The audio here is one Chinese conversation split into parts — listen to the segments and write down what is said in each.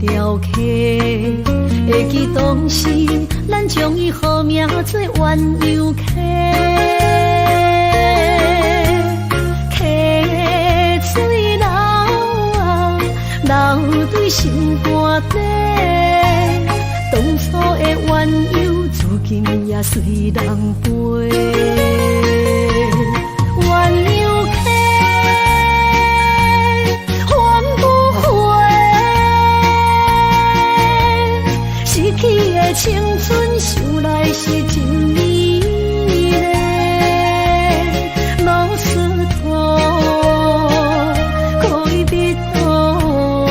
条溪，会记当时咱将伊号名做鸳鸯溪。溪水流啊，流对心肝底。当初的鸳鸯，如今也随人飞。鸳鸯溪，换不回。失去的青春，想来是真美丽。老师徒，可以别多啊。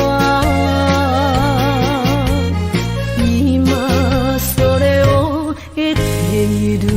伊嘛所了的退路。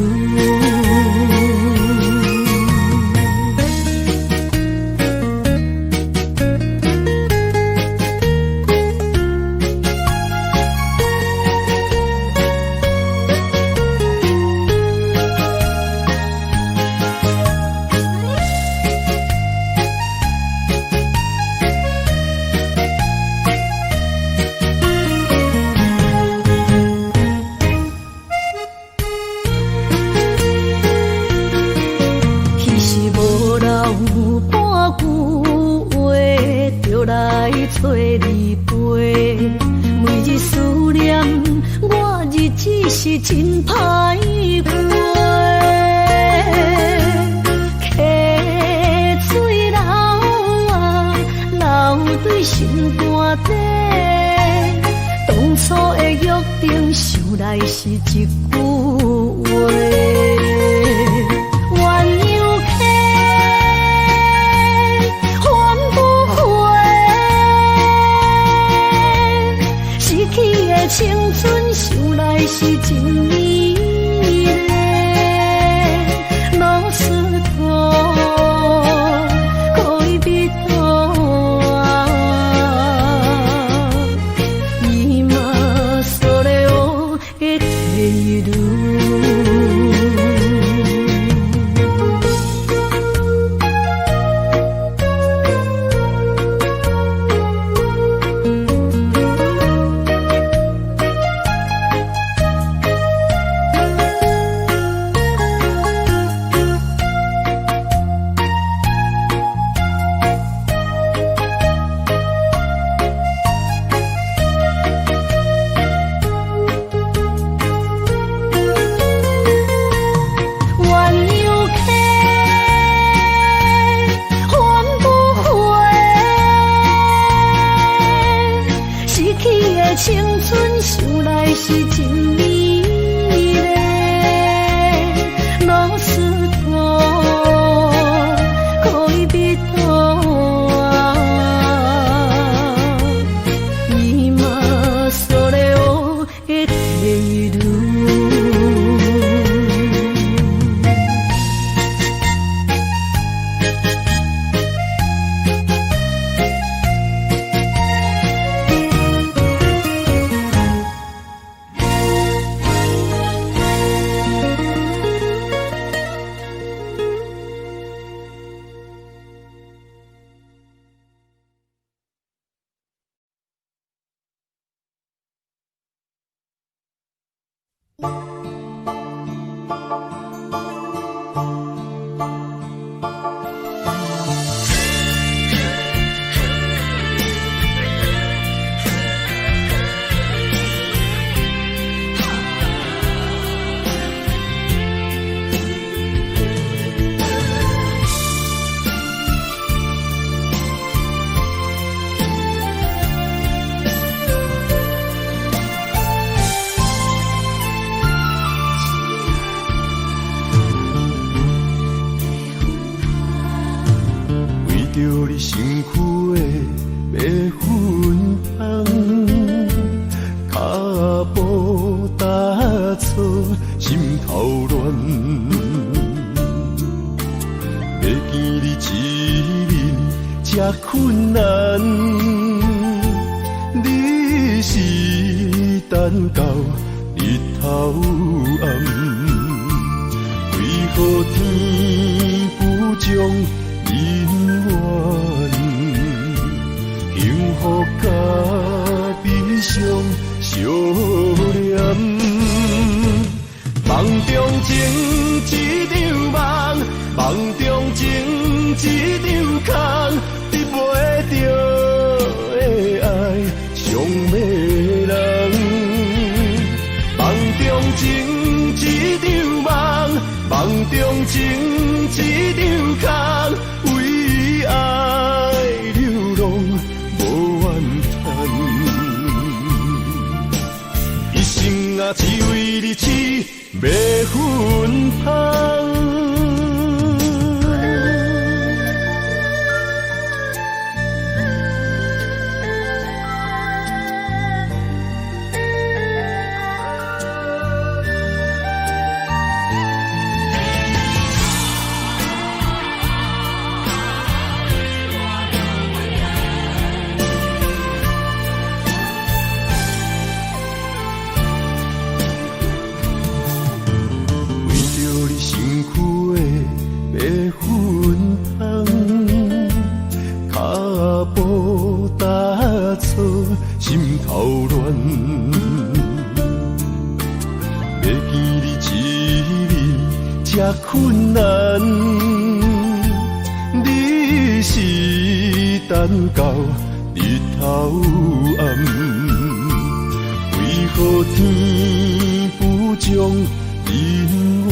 找你陪，每日思念，我日子是真歹过。溪水流啊，流对心肝底。当初的约定，想来是一句话。青春想来是真美丽，老师徒可以别多啊。伊嘛所了的退路。青春想来是真美丽，老师徒可以别多啊。伊嘛所了的退路。着你身躯的白粉红，脚步踏错，心头乱。要见你一面这困难，你是等到日头暗，为何天不将？因缘，幸福家己上相念。梦中情一场梦，梦中情一场空，得袂着的爱上迷人。梦中情一场梦，梦中情一场空，为爱流浪无怨叹。一生啊，只为你痴，袂分芳。心头乱，要见你一面这困难，你是等到日头暗，为何天不将人怨？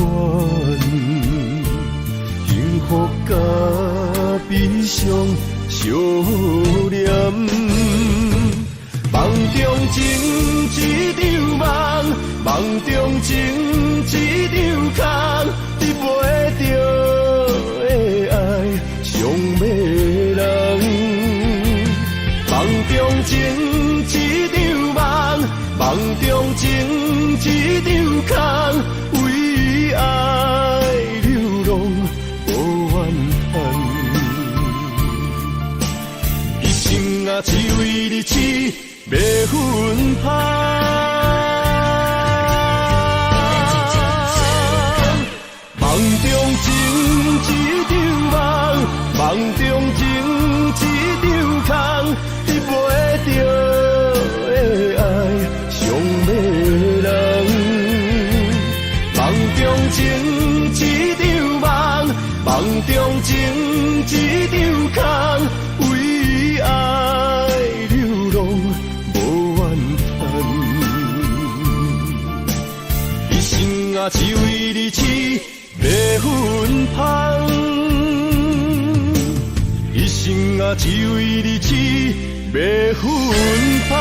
幸福甲悲伤相连。梦中情一场梦，梦中情一场空，得袂着的爱上迷人。梦中情一场梦，梦中情一场空，为爱流浪无怨叹。一生啊，只为你痴，袂分芳。梦中情一场梦，梦中情一场空，得袂着的爱上迷人。梦中情一场梦，梦中情一场空，为爱流浪无怨叹。一生啊，只为你痴，袂分芳。一生啊，只为你痴，袂分芳。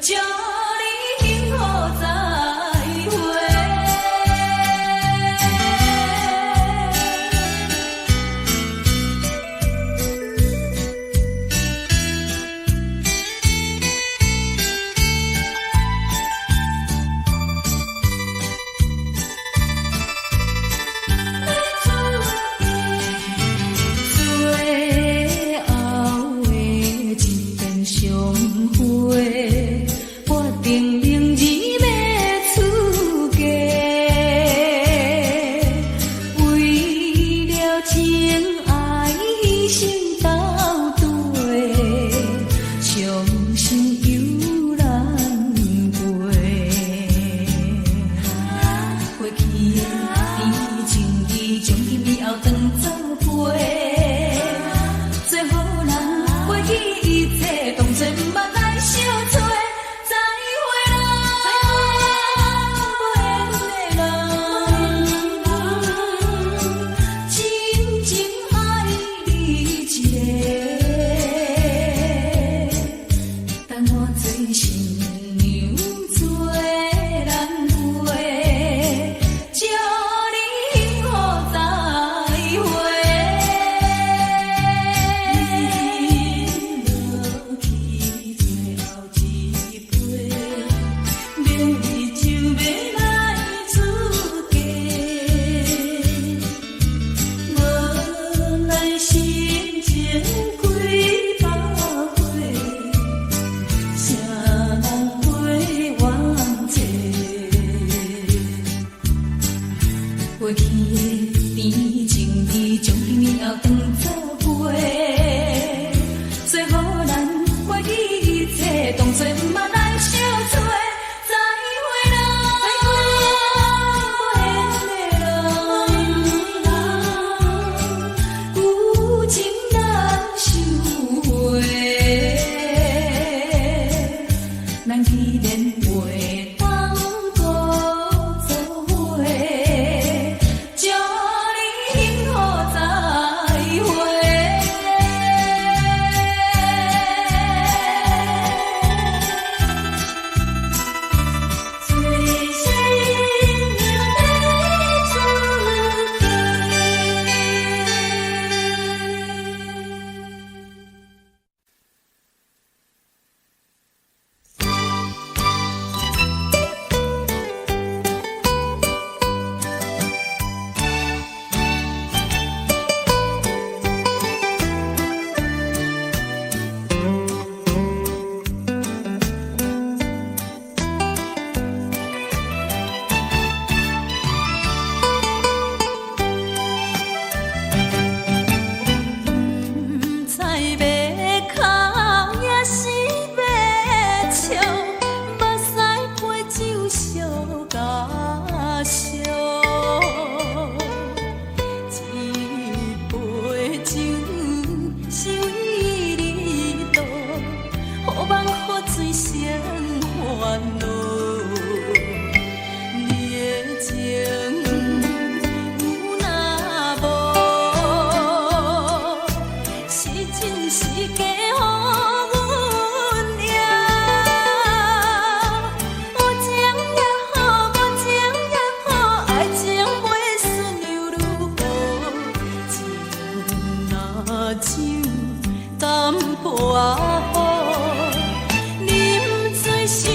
祝你幸福再会。饮水心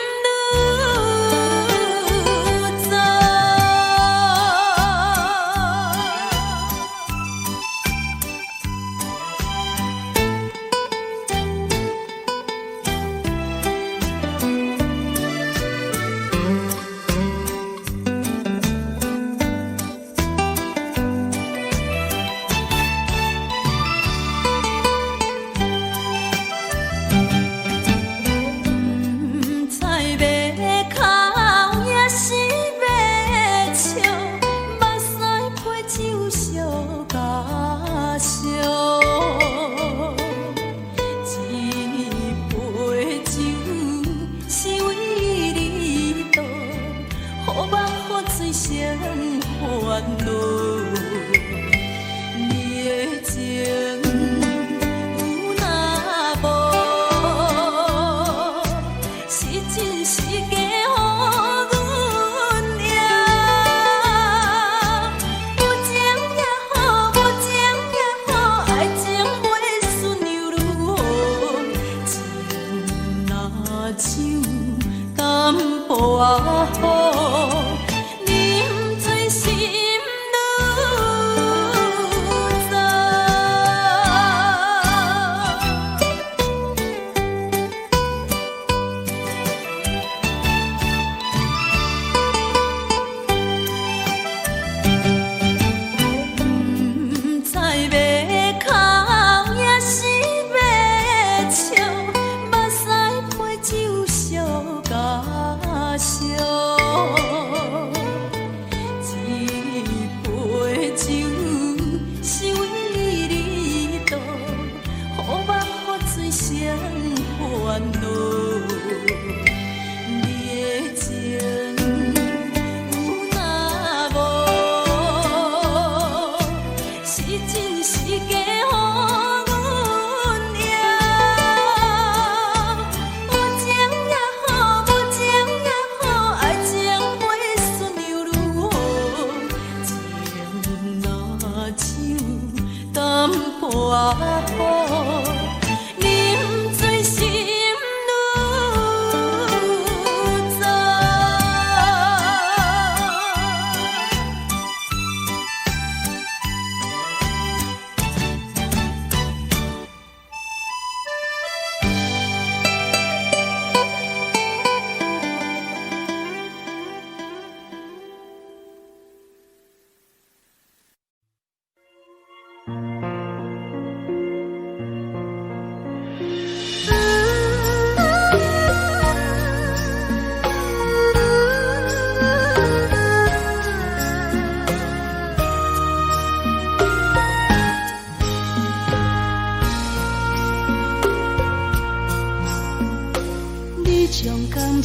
如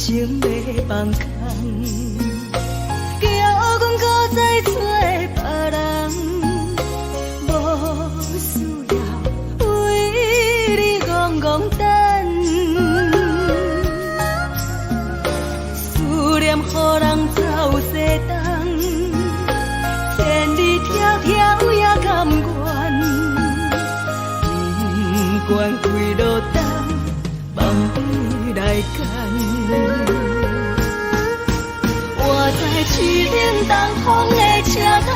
情要放空，叫阮搁再找别人，无需要为你戆戆等。思念予人走西东，千里迢迢也甘愿。不管几落冬，梦里来干。我在去冷东风的车窗，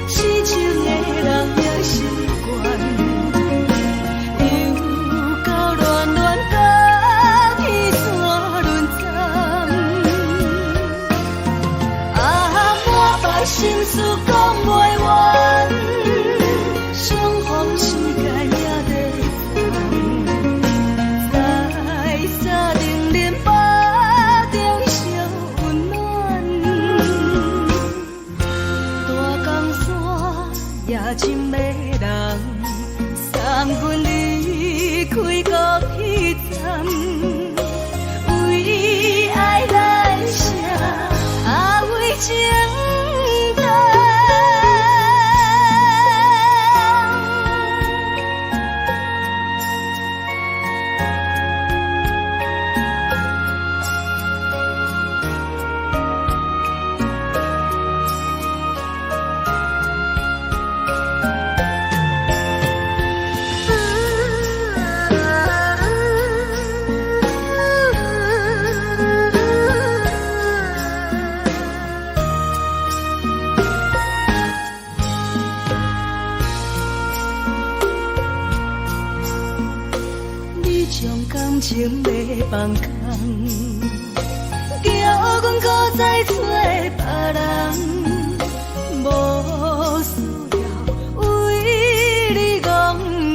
痴情的人也习惯，又到乱乱甲天山轮转。啊，满腹心事讲袂完。深的人送阮离开高铁站，为爱来写啊为情长。情要放空，叫阮搁再找别人，无需要为你戆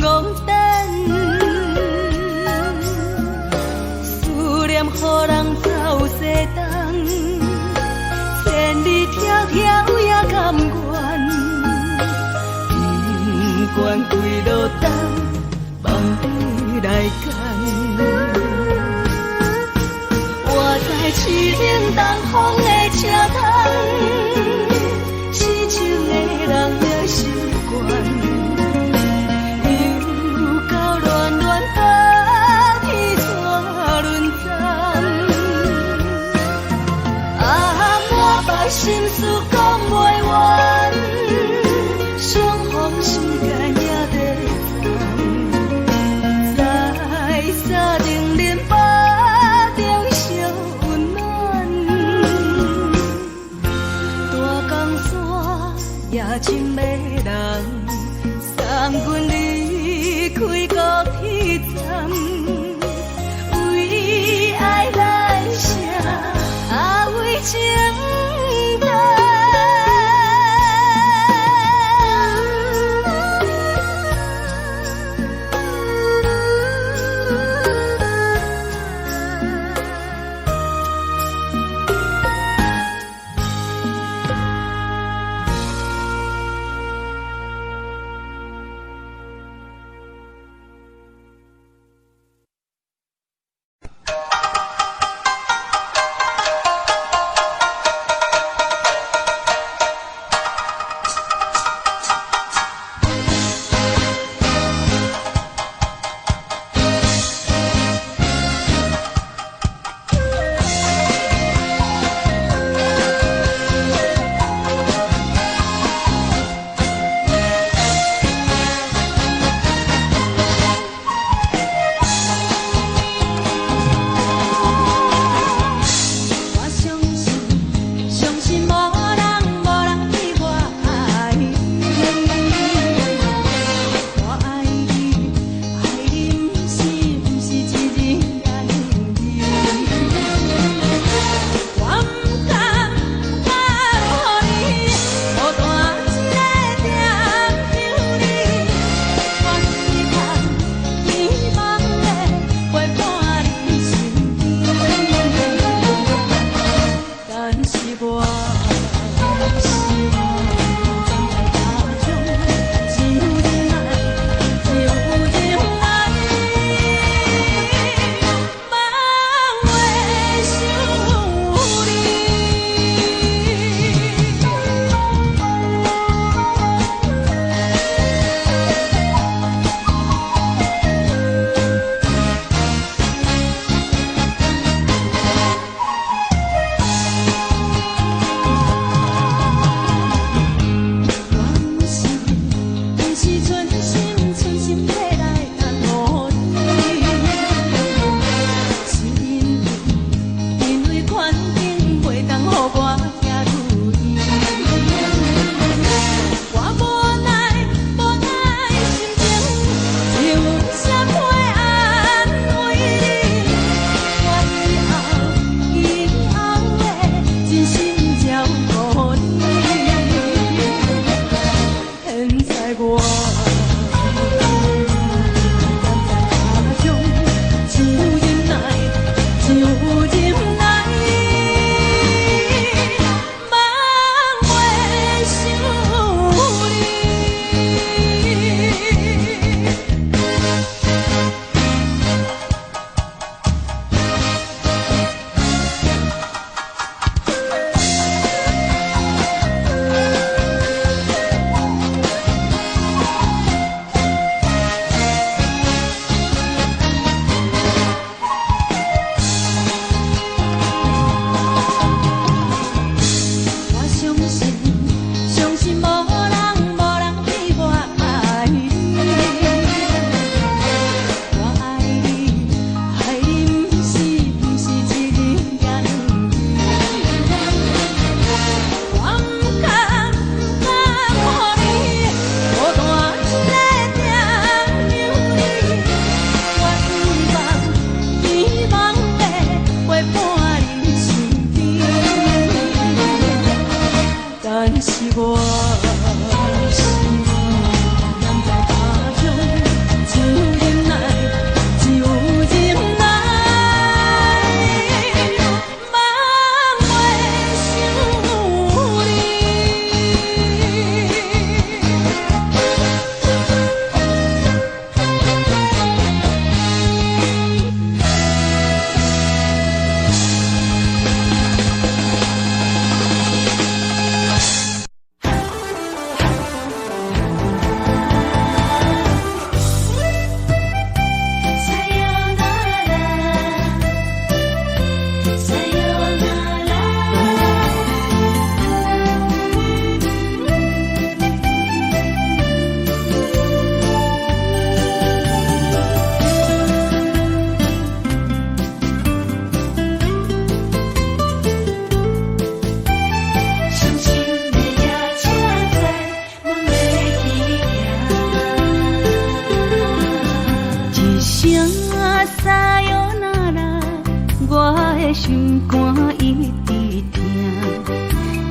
戆等。思念予人走西东，千里迢迢也甘愿。不管几落冬，梦里来干。在去冷东风的车窗，痴情的人也习惯，又到乱乱甲天山轮转。啊，满腹心事讲袂完，相逢时间也在藏，在沙定林巴。夜深的人送阮离开高铁站，为爱来写啊为情长。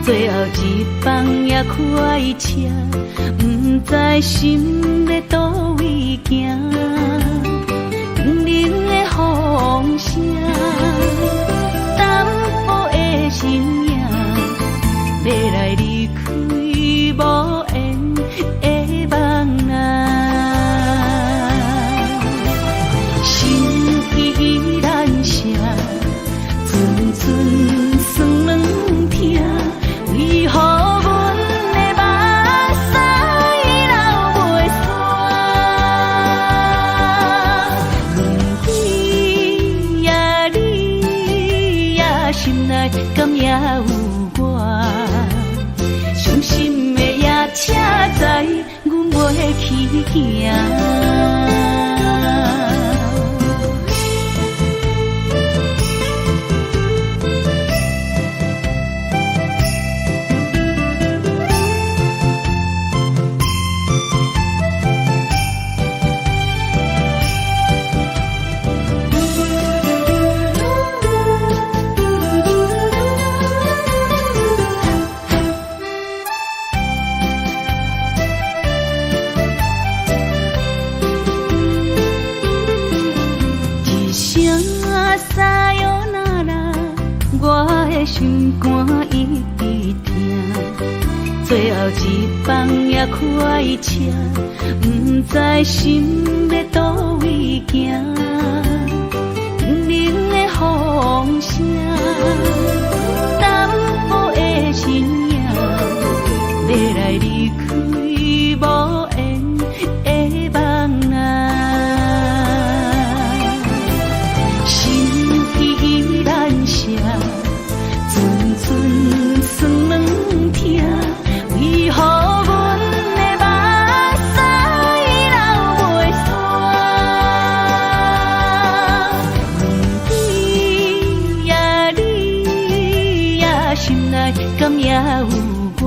最后一班也开车，不知心要倒位行。冷冷的风声，淡薄的身影，要来离开无缘的梦啊。心依然声，寸寸酸软痛。为何阮的目屎流袂煞？轮回呀，你呀，心内敢也有我？伤心的夜车载，阮袂去行。心肝一直疼，最后一班也开车，不知心要倒位行。冷冷的风声，淡薄的身影，要来离开无缘的梦啊。心依然声。寸寸酸软痛，为何阮的目屎流袂煞？轮回呀，你呀，心内敢也有我？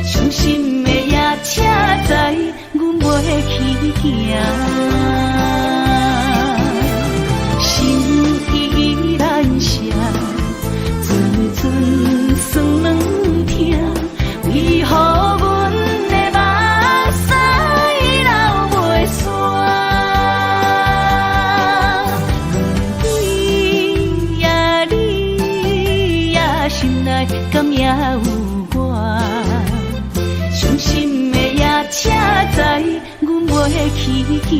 伤心的夜车载，阮袂去行。心依然声。寸酸软痛，为何阮的目屎流袂煞？轮回呀，你呀，心内敢也有我？伤心的夜车载，阮袂去行。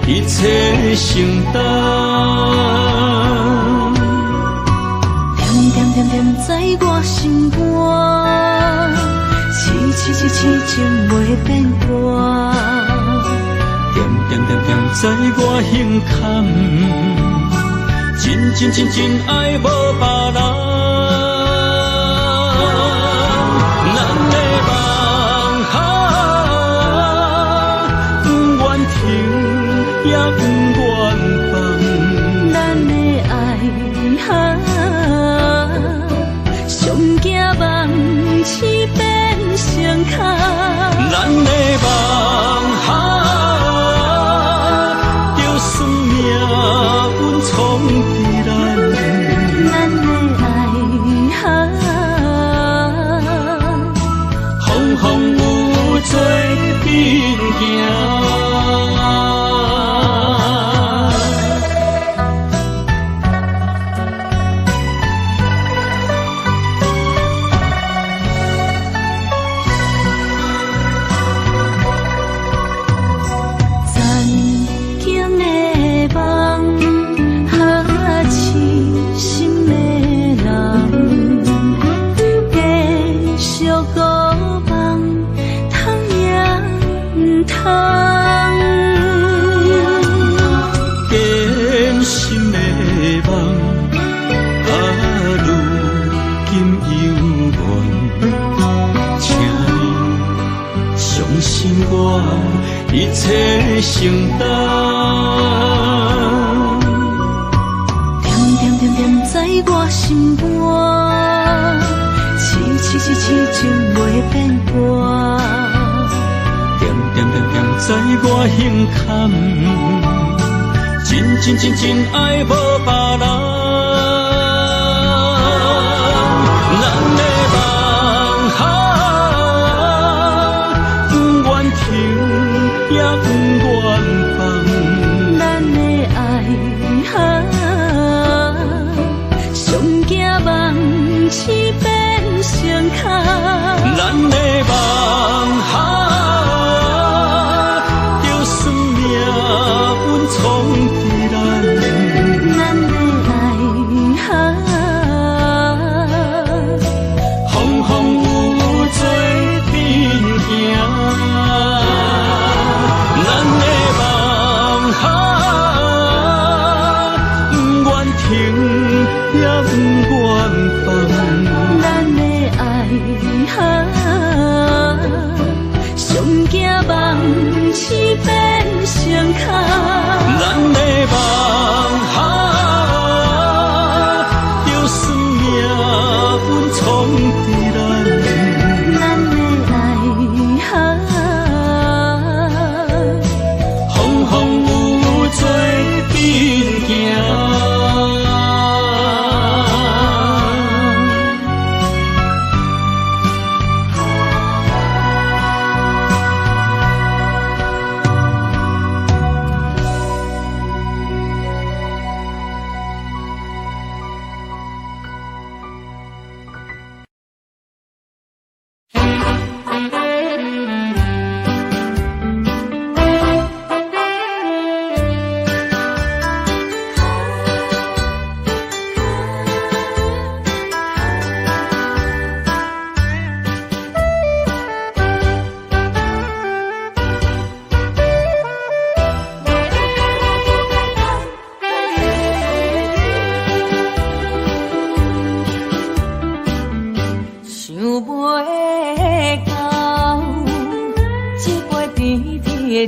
一切承担，点点点点在我心肝，痴情袂变卦，点点点点在我胸坎，真爱无别人。也不愿放，咱的爱上惊梦痴变成空，咱的梦承担。点点点点在我心肝，痴情袂变卦。点点点点在我胸坎，真爱无别人。咱的梦哈，不愿停也不愿放。咱的爱哈，上惊梦痴变相牵。咱的梦哈，就算命运冲敌咱。咱的爱哈，风有做阵行。咱的梦哈，不愿停也不愿放。咱的爱哈，上惊梦痴变相牵。咱的梦哈，就算命运冲敌咱。咱的爱哈，风有做阵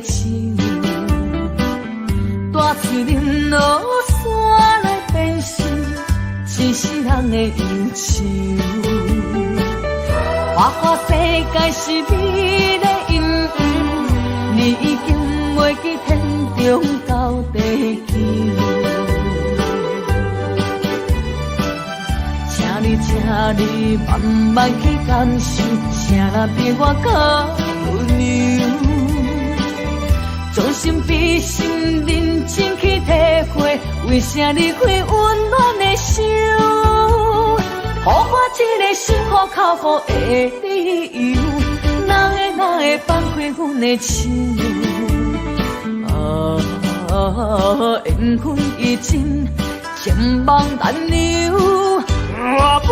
行。大树林落山来变成一世人的忧愁。花花世界是你的阴影，你已经袂记天中到地球。请你慢慢去感受，谁人比我更温柔？将心比心，认真去体会，为啥离开温暖的手？予我一个心苦靠雨的理由，哪会放开阮的手？缘分已尽，情梦难留。我不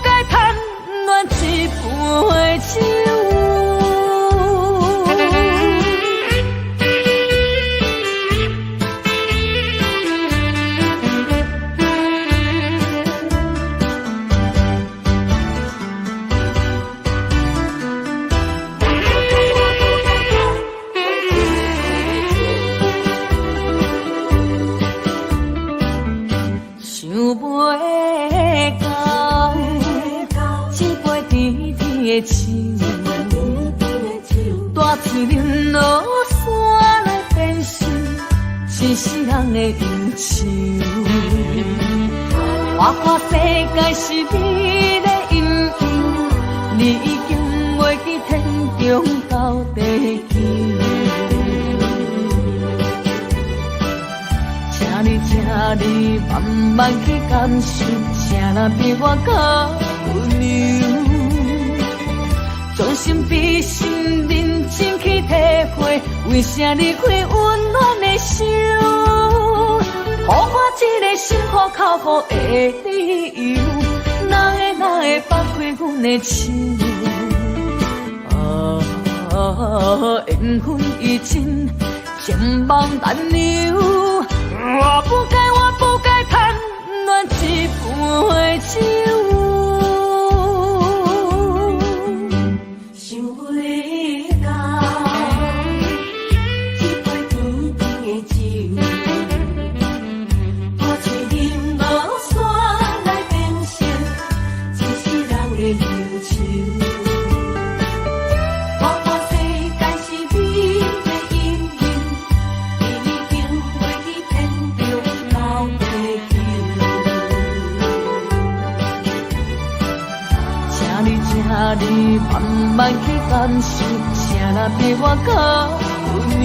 该贪恋一杯酒。大树林落山来变成一世人的忧愁。花花世界是你的阴影，你已经袂记天中到地球。请你慢慢去感受，谁人比我更温柔？将心比心，认真去体会，为啥离开温暖的手？予我一个心苦靠雨的理由，哪会放开阮的手？缘分已尽，情梦难留。我不该贪恋一杯酒。想袂到，一杯甜你慢慢去感受，啥人比我较温柔？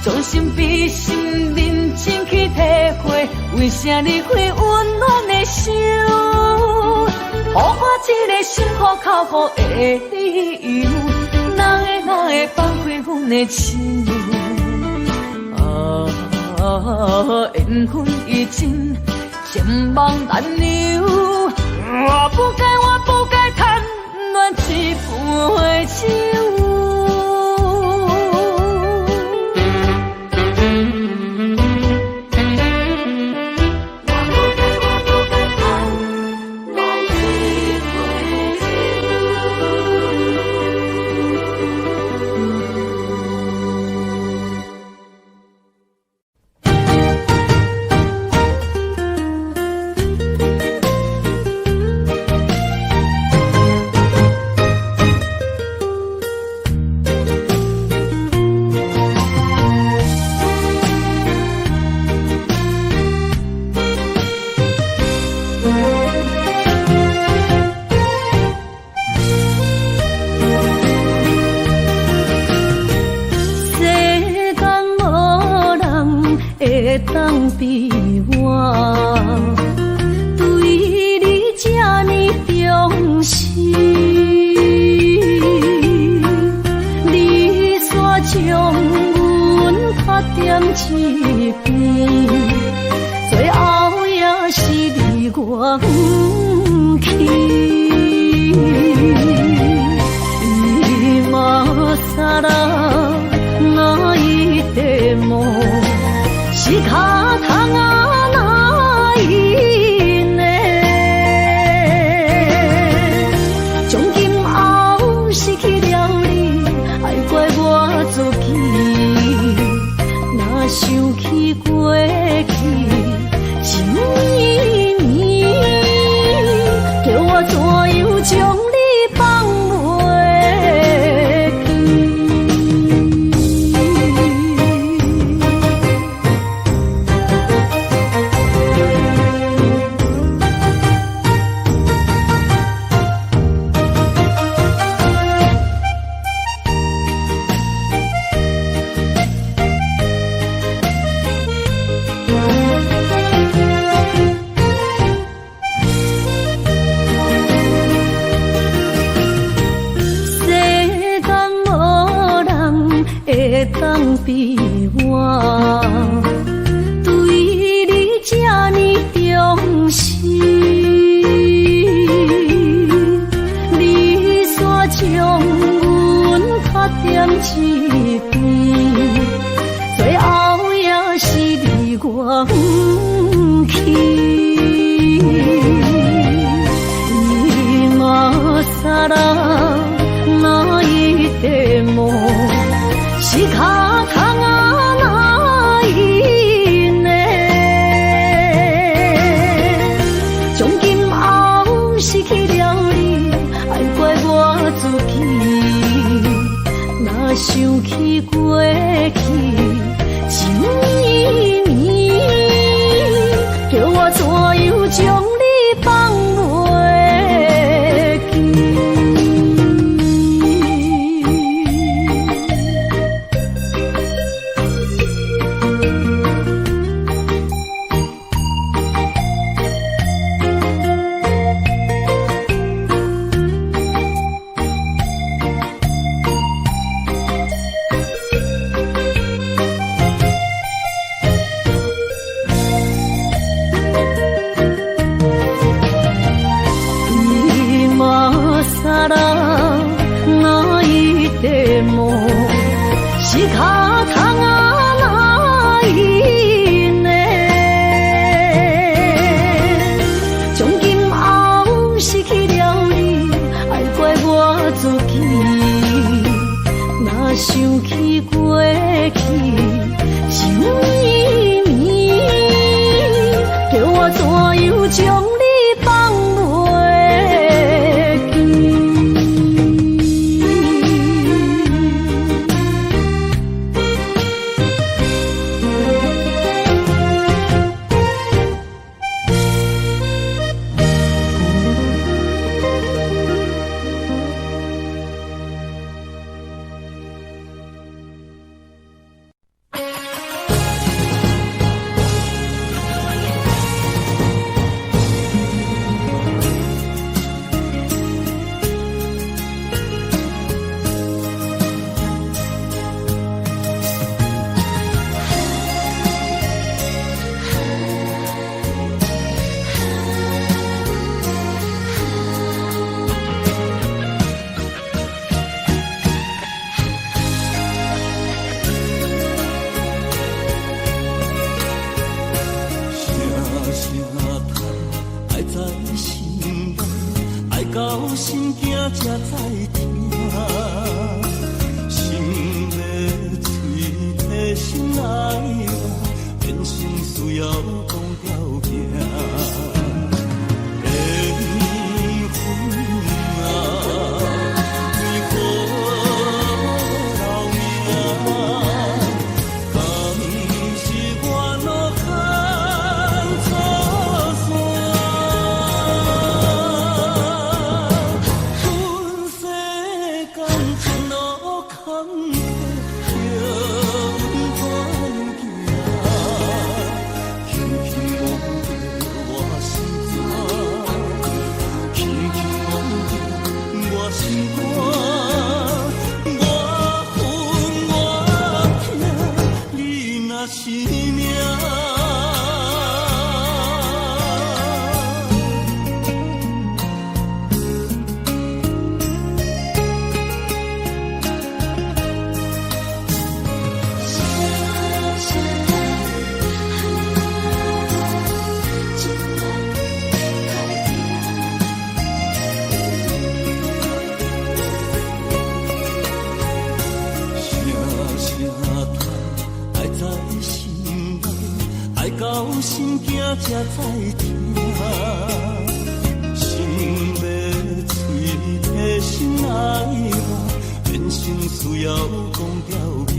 做心比心，认真去体会，为啥你会温暖的手？予我一个心苦口苦的理由，哪会放开阮的心？缘分已尽，千万难留。我不该贪恋一杯酒。当比我对你这呢重视，你煞将阮拍点一边，最后也是离我不去。今ら泣いても仕方がないね。从今后失去了你，爱怪我自己。若想起过去情绵绵，叫我怎样将你放袂记？当比我对你这呢重视，你煞将阮拍点一边，最后也是离我不去。今さら泣いても仕方がないね。从今后失去了你，爱怪我自己。若想起过去情绵绵，叫我怎样将你放袂记？さら泣いても仕方がないね。从今后失去了你，爱怪我自己。若想起过去情绵绵，叫我怎样将你放袂记？惊才知听，心要嘴提心来话，变成需要讲条件。才知听，心要嘴提心来话，变成需要讲条件。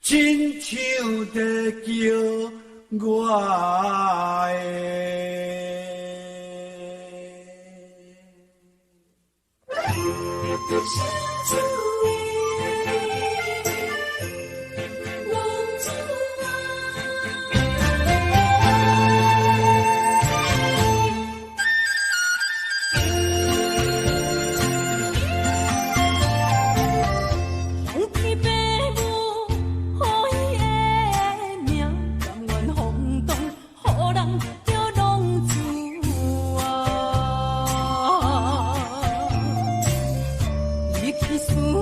亲像在叫我思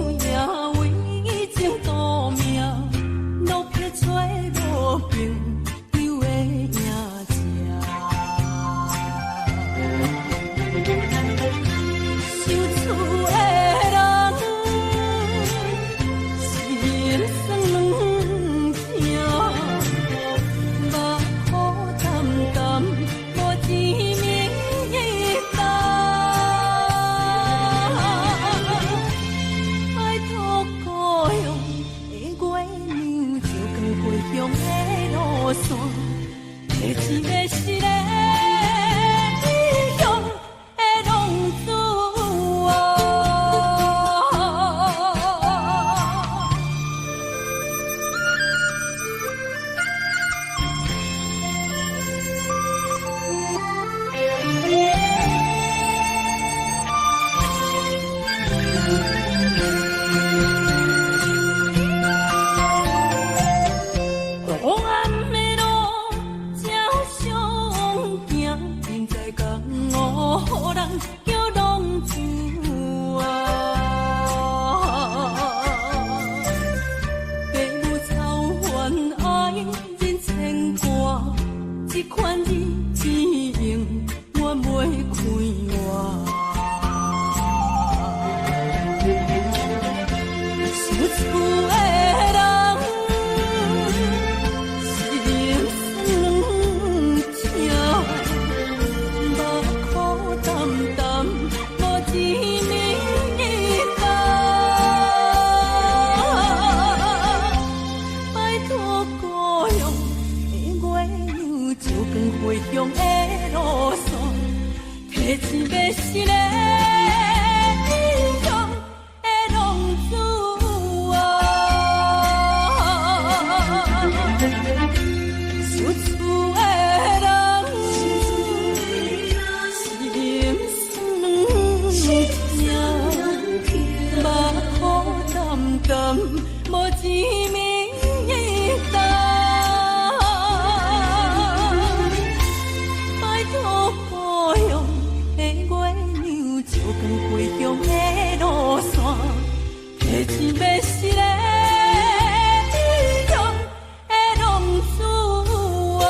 的人，心酸痛，目眶淡淡，无一面的光。拜托故乡的月亮，照光回乡的路线，提醒要是个。无一面的灯，拜托故乡的月亮，照光回乡的路线，提醒要是个英雄的浪子啊！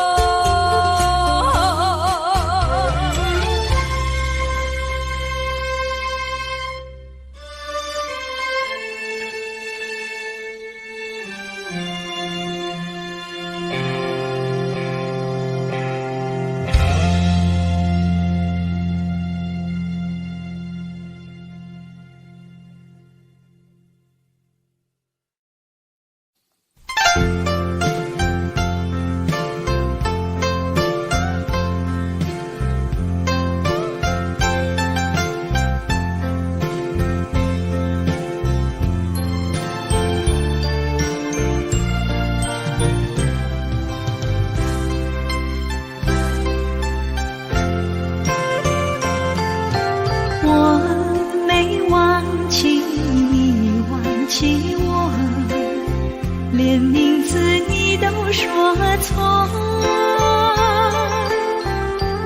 连名字你都说错，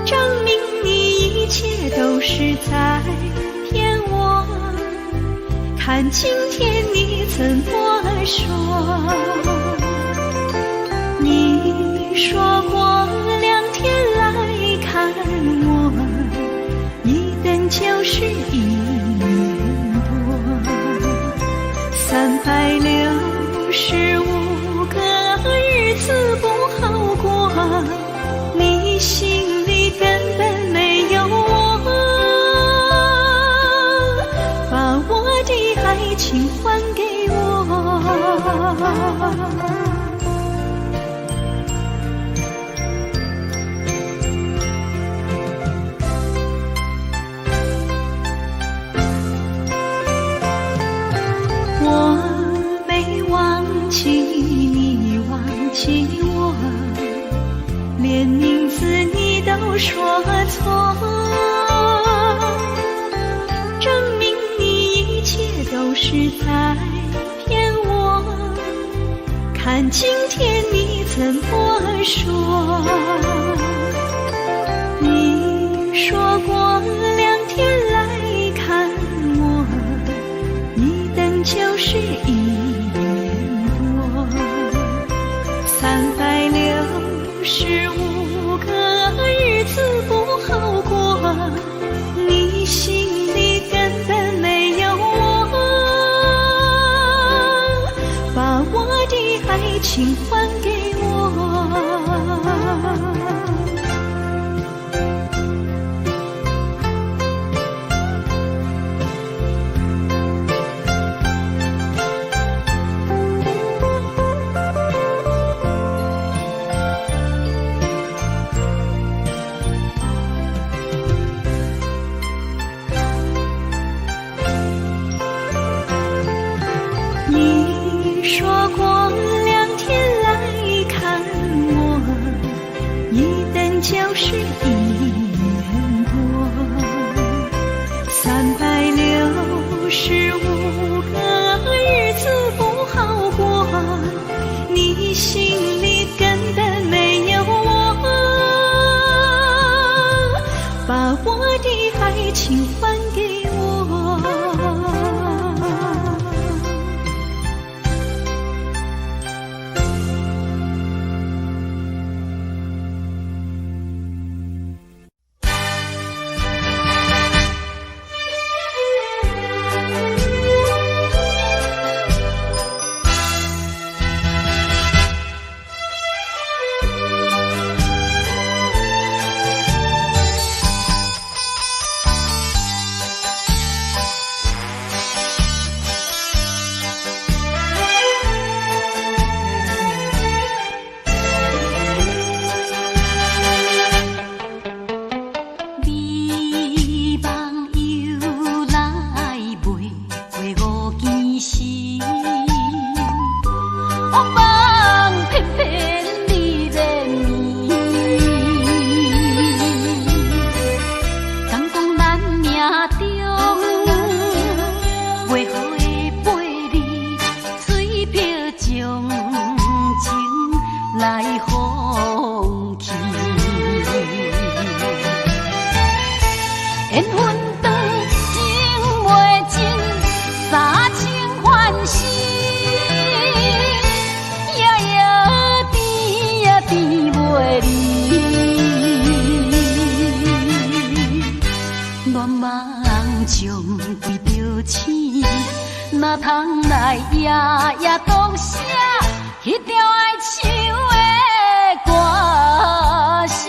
证明你一切都是在骗我。看今天你怎么说？你说过2天来看我，一等就是1年多，365个日子不好过，你心里根本没有我，把我的爱情还给我。你忘记我，连名字你都说错，证明你一切都是在骗我。看今天你怎么说？你说过2天来看我，一等就是1年。365个日子不好过，你心里根本没有我，把我的爱情还给我。你说过2天来看我，一等就是1年多，365个日子不好过，你心里根本没有我，把我的爱情还给我。梦偏偏你在眠。敢讲咱命中袂好的陪你，水漂将情来放弃。缘分长情袂尽，三情换死，夜夜甜也甜袂离。恋梦将规着醒，哪通来夜夜当写迄条爱唱的歌词。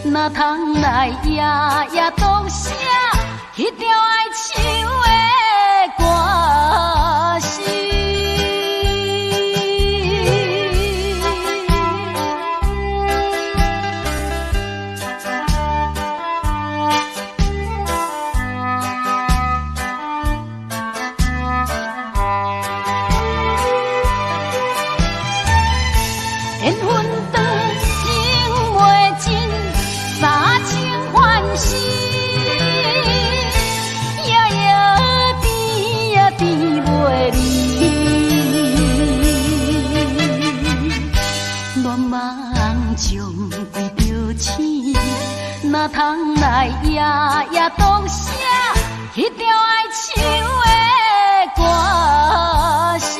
哪通来夜夜当写迄条爱唱的歌词。缘分长情袂尽，三情换死，夜夜甜也甜袂离。恋梦将规着醒，哪通来夜夜当写迄条爱唱的歌词。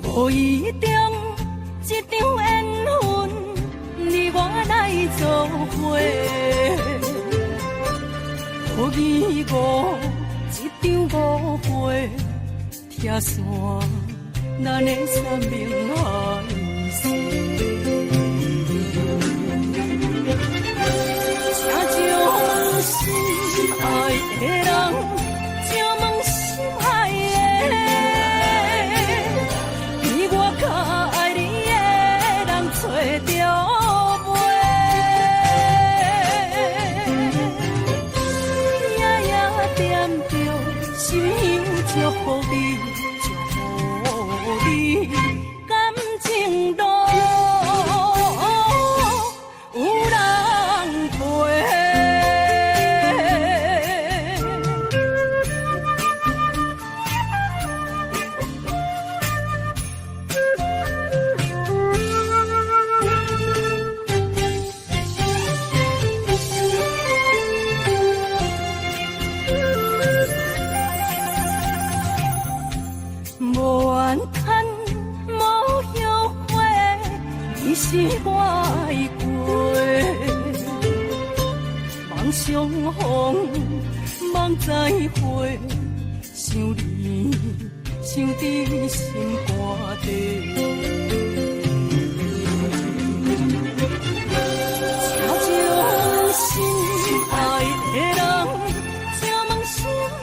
无一点一场缘分，你我来做伙。无义无一场误会，拆散咱的三明海誓。请将心爱的人，请问心爱的。找着袂，夜夜惦着心香，祝福你，祝福你，感情路有人陪。风，梦再会，想你，想伫心肝底。这种心爱的人，请问心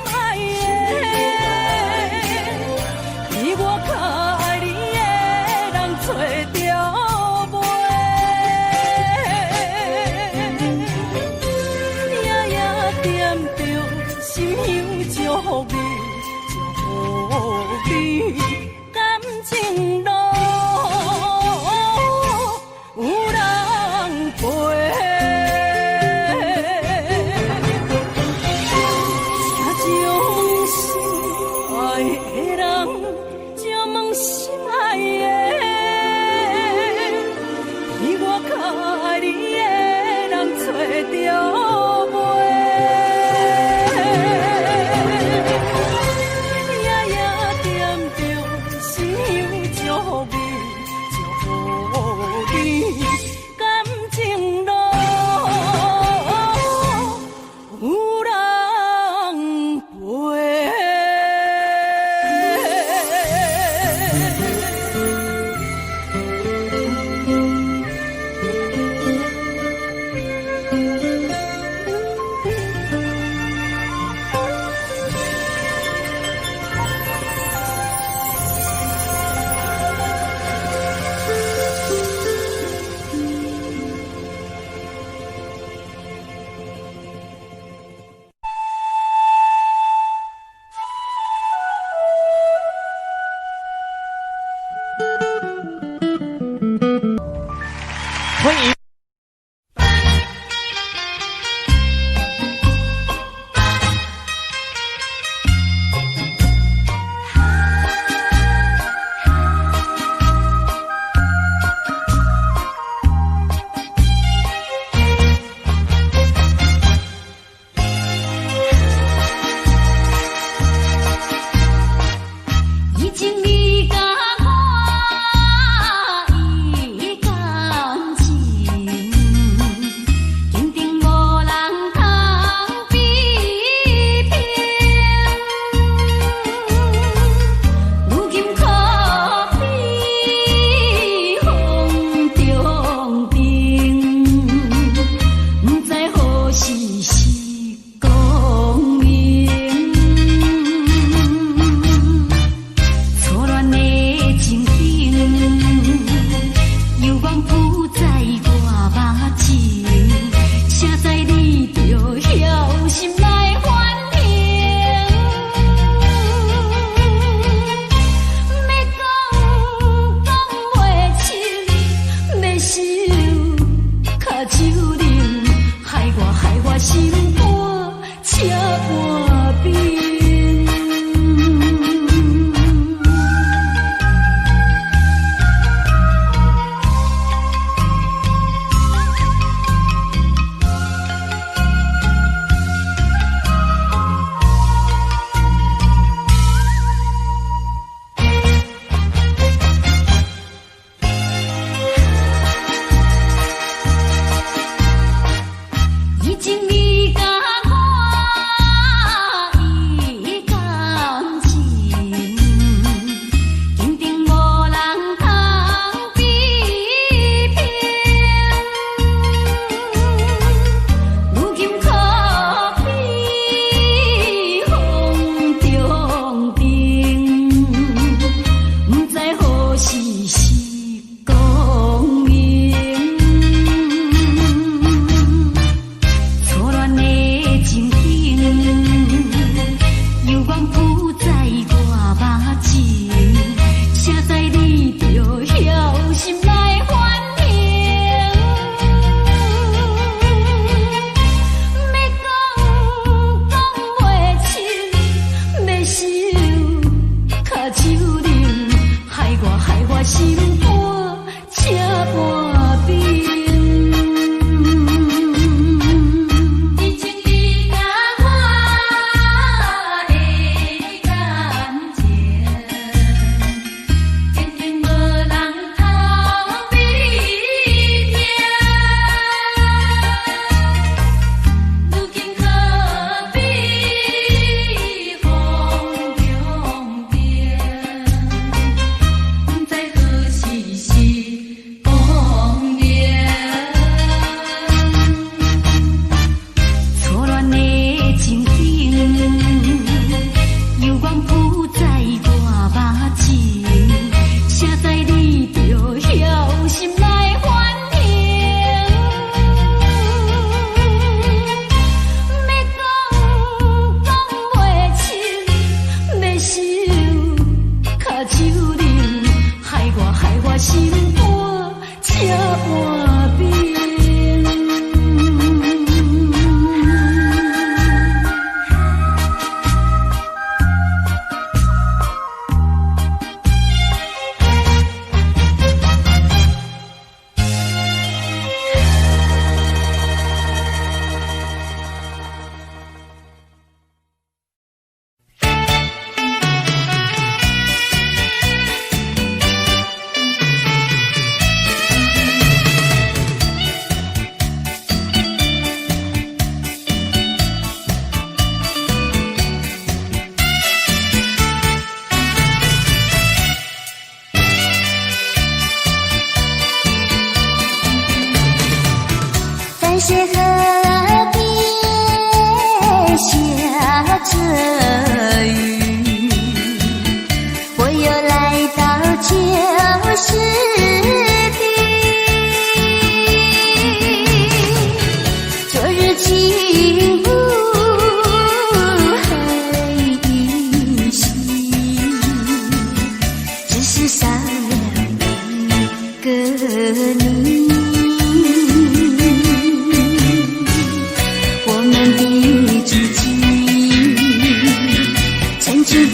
爱的，比我较爱你的人找着袂？夜夜惦着心香祝福你，祝福你感情路有人陪。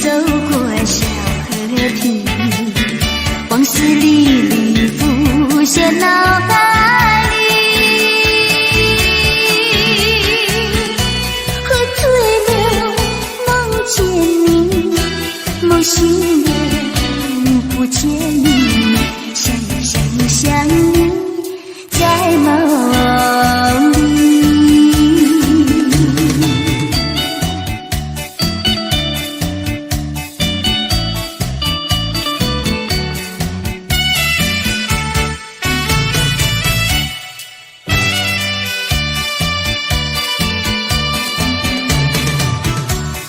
走过小河堤，往事历历浮现脑海里。喝醉了，梦见你，梦醒了，不见你，想你，在梦里。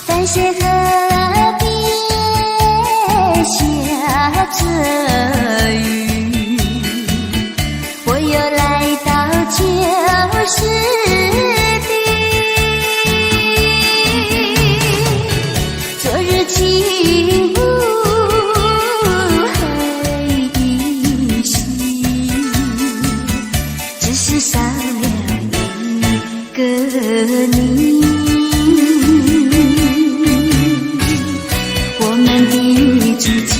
淡水河边下着雨，我又来到旧时地，昨日情物还依稀，只是少了一个你。我们的足迹，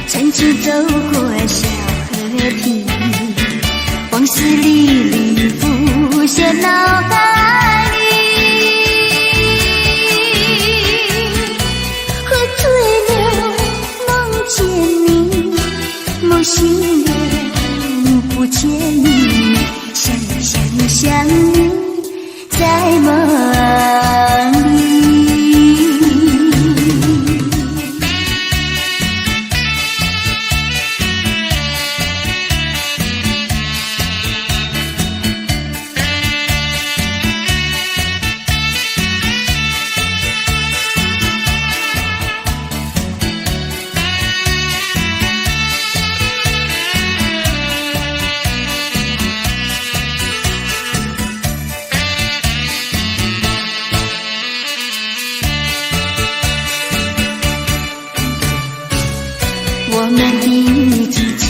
曾经走过小河堤，往事历历浮现脑海里。喝醉了，梦见你，梦醒了，不见你，想你，在梦里。我们的足迹，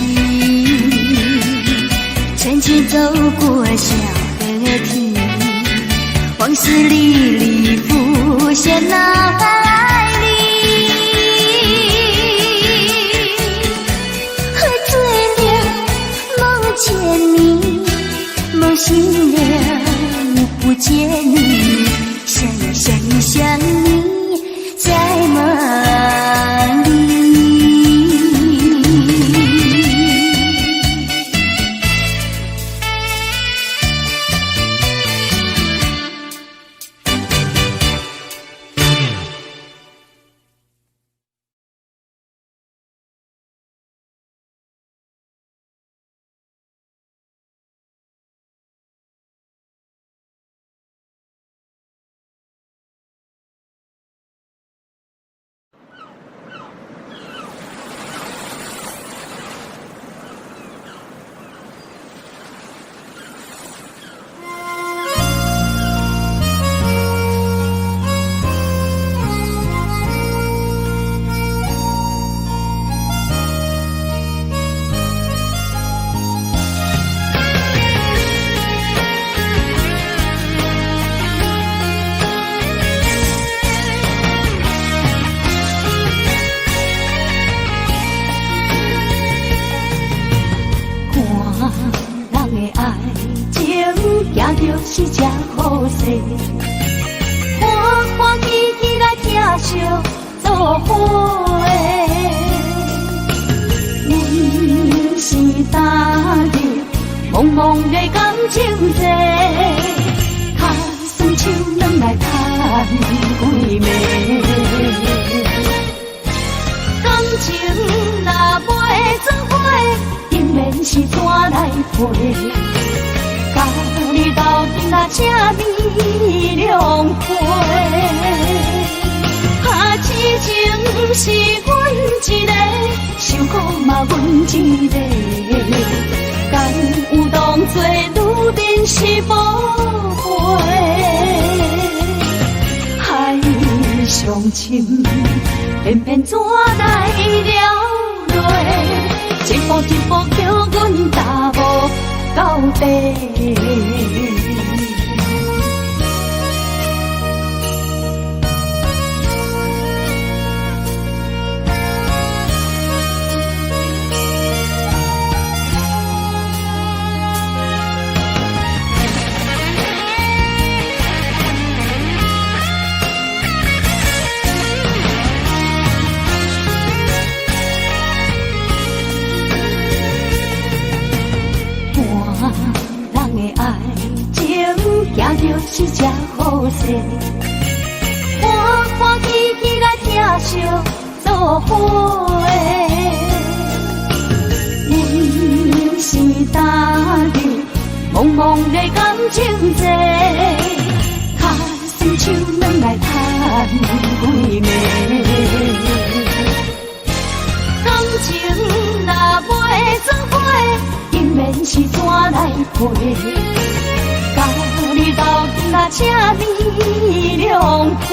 曾经走过小河堤，往事历历浮现脑海里。喝醉了，梦见你，梦醒了，不见你，想你，在梦里。是只好势，欢欢喜喜来听相做伙的。阮是打入茫茫的感情际，卡酸手软来叹几暝。感情若袂做伙，定然是怎来陪？家己斗阵啊，请你谅会。啊，痴情是阮一个，受苦嘛阮一个。敢有当作女人是无悔？海上深，偏偏怎来了落？一步一步叫阮踏无到底。是真好势，欢欢喜喜来疼惜做伙。人生大地，茫茫的感情债，脚伸手软来赚几暝。感情若袂做伙，永远是怎来陪？甲你斗阵请你谅配。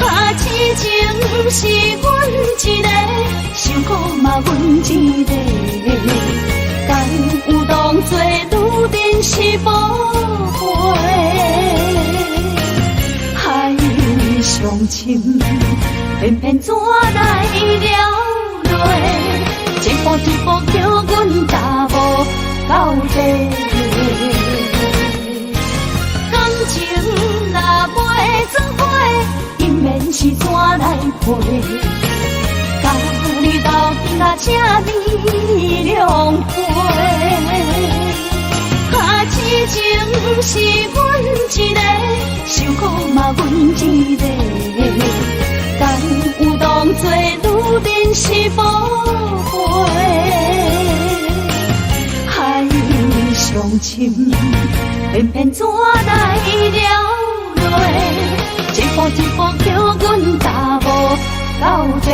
啊，痴情是阮一个，想苦嘛阮一个。敢有当作女人是宝贝？海上深，偏偏怎来了落？一步一步叫阮踏步到底。感情若袂做伙，永远是怎来陪？甲你斗阵请你谅配。啊，痴情是阮一个，想苦嘛阮一个。敢有当作女人是宝贝？海上深，偏偏怎来了落？一步一步叫阮踏步到底。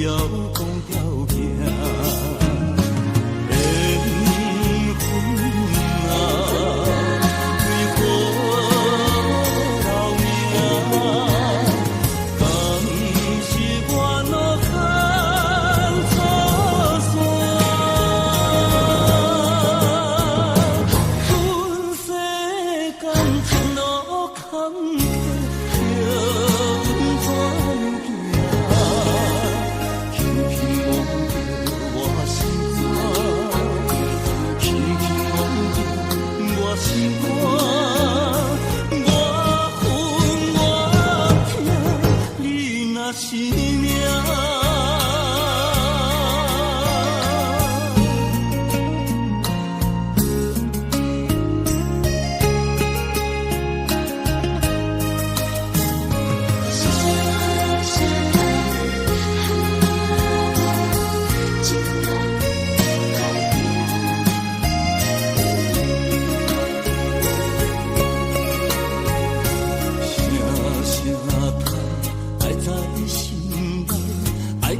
要讲条件。缘分啊，为我留名，敢是我脑空错线，全世间前路坎坷。是命。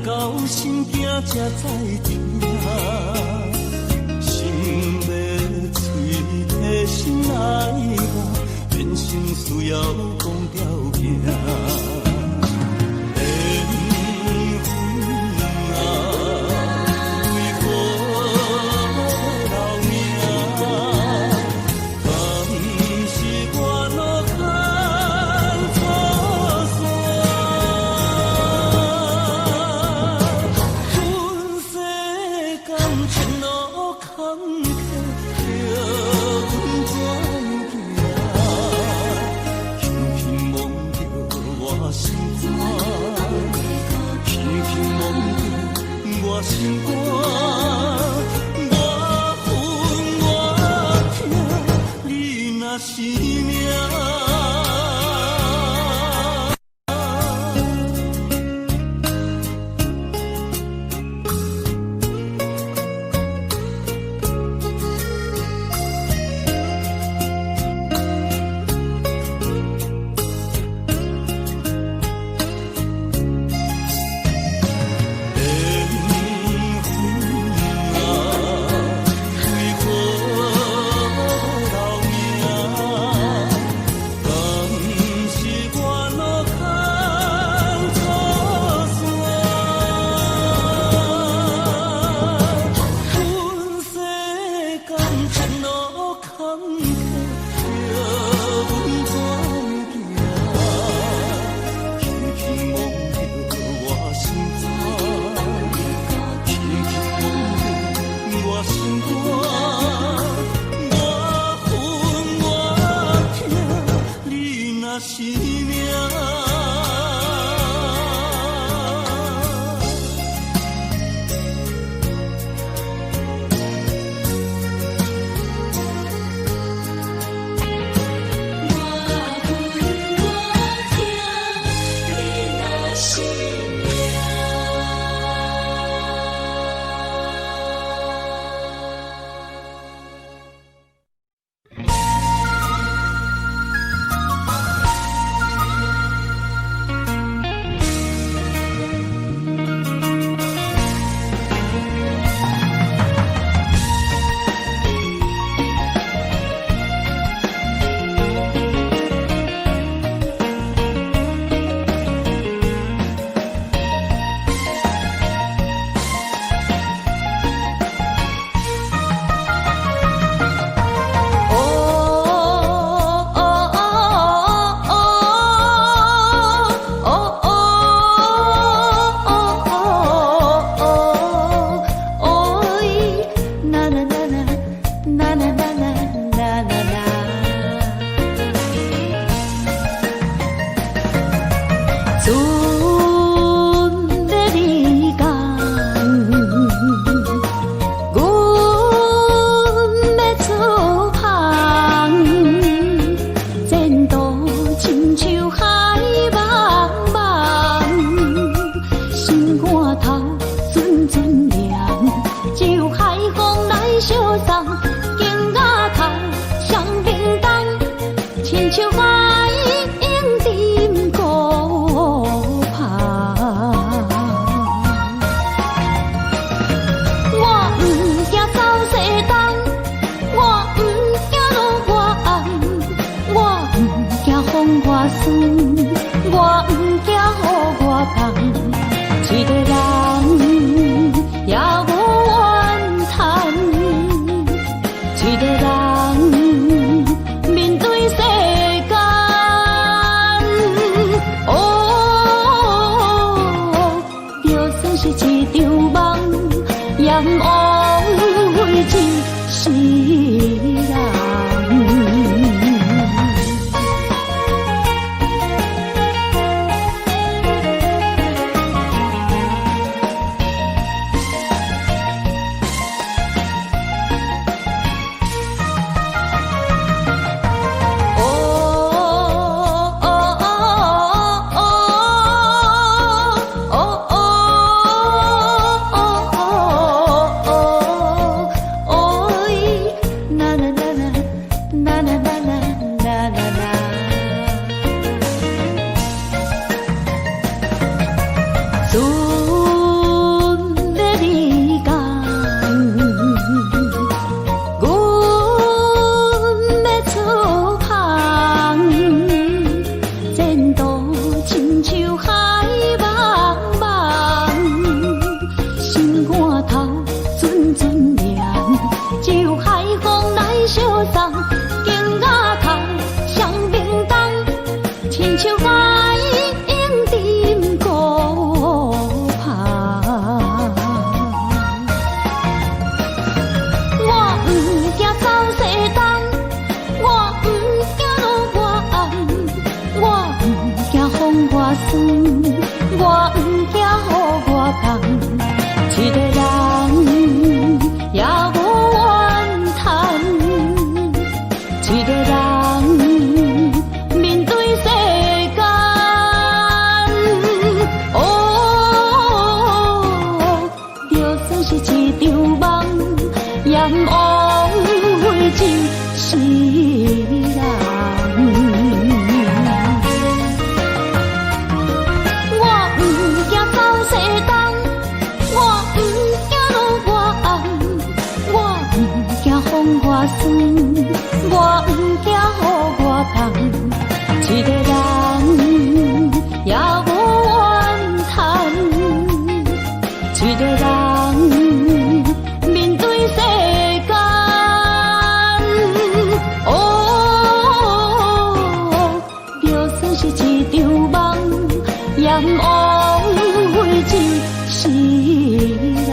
到心惊才知听，心要嘴提心爱我，变成需要讲条件。心肝，我恨我痛，你若是命。是命。我不惊予我讲，一个人也无怨叹，一个人面对世间，就算是一场梦，也不枉费一世人。我酸，我不惊予我讲，一个人也无怨叹，一个人面对世间，就算是一场梦，也不枉费一世人。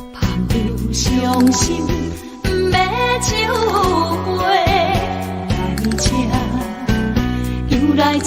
心痛的代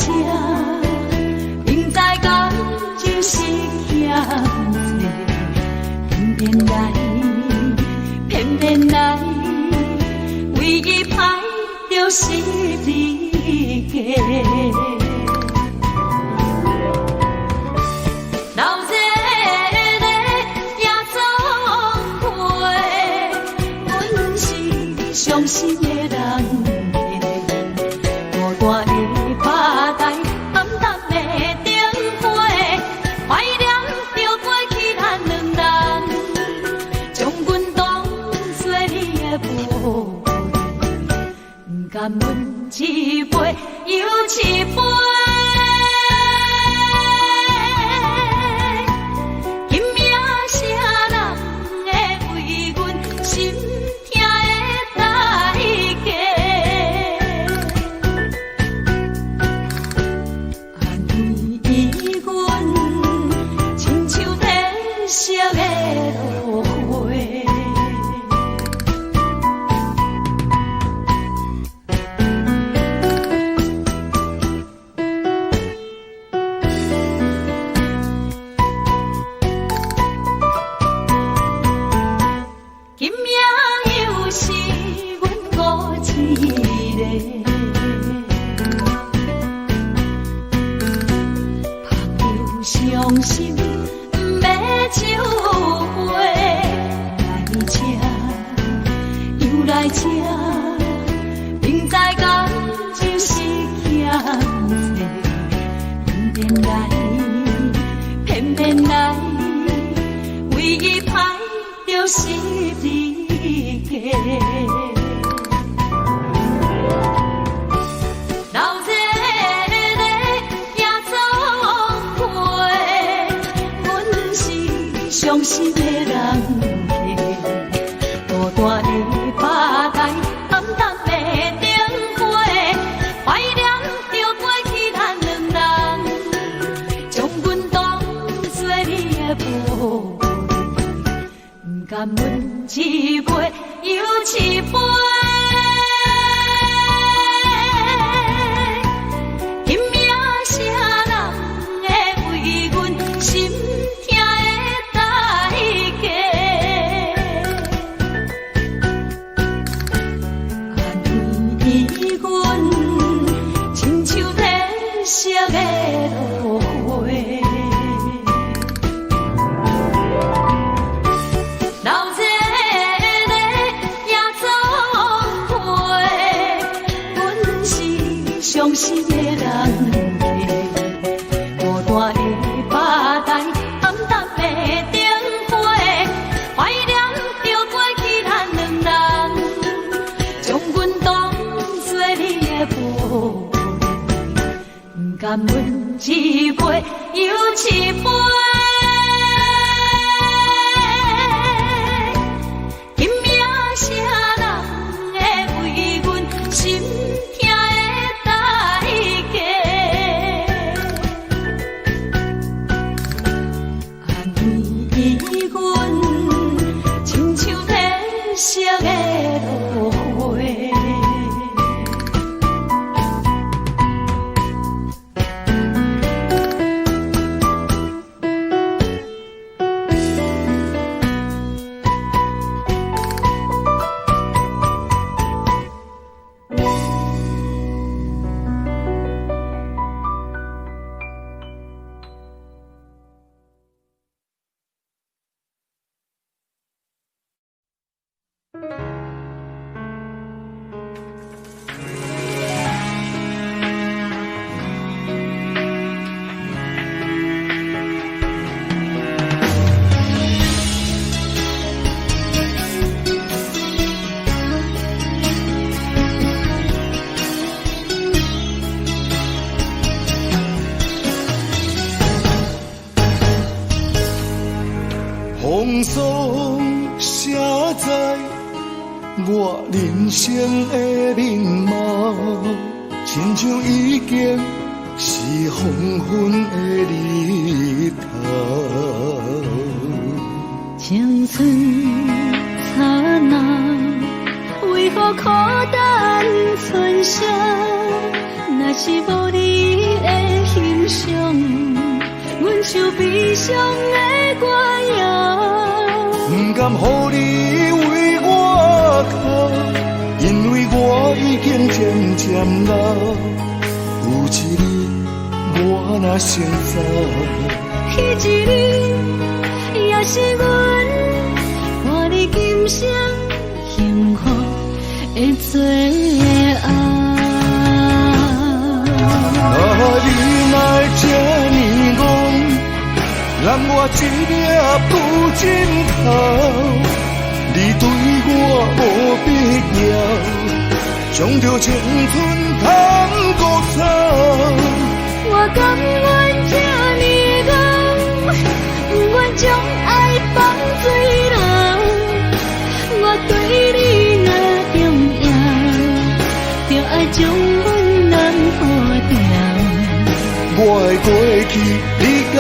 价。是个人孤单的巴台，暗淡的灯花，怀念着过去咱两人，将阮当作你的宝贝，不甘阮一杯又一杯。风霜写在我人生的面貌，亲像已经是黄昏的日头。青春刹那，为何孤单存剩？若是无你的欣赏，阮就悲伤的歌谣。不甘予你为我哭，因为我已经渐渐老。有一日我若成早，迄一日也是阮伴你今生幸福的最后。你哪这呢戆，让我一粒不尽头。你对我无必要，将着青春通孤草。我甘愿这呢戆，不愿将爱放水流。我对你若重要，就爱将阮人抱牢。我的过去，你敢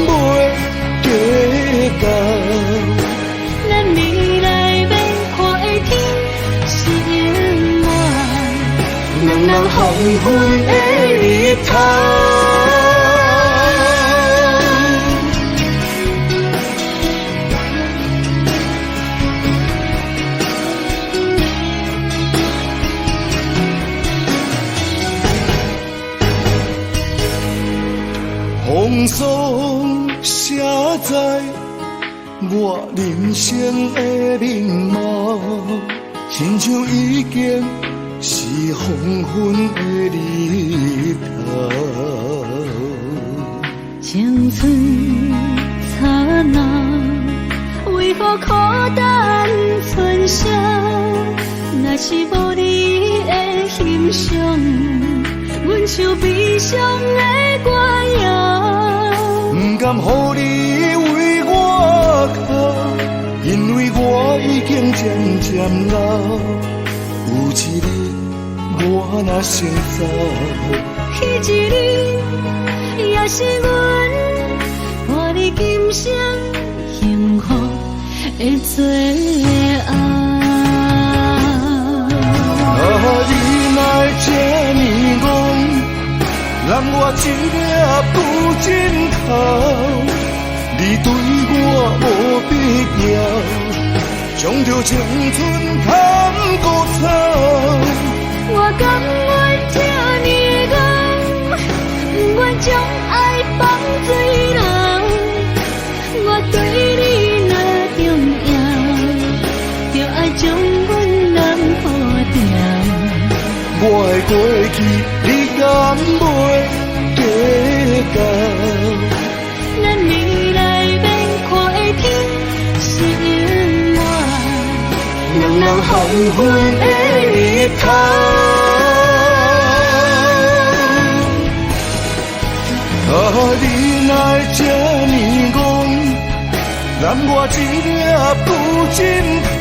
袂记到？咱未来要看的天是永远，两人黄昏的日头。风霜写在我人生的面貌，亲像已经是黄昏的日头。青春刹那，为何孤单存剩？若是无你的欣赏，阮就悲伤的歌谣。不甘予你为我哭，因为我已经渐渐老。有一日我若成早，迄一日也是阮伴你今生幸福的最后。你哪这呢戆，让我一粒不尽头。你对我无必要，将着青春通孤草。我甘愿这呢戆，不愿将爱放水流。我对你若重要，就爱将阮人抱牢。我的过去，你敢袂计较？咱未来免看的天是永远，两人黄昏的日头。啊，你哪这呢戆？揽我一领布枕头，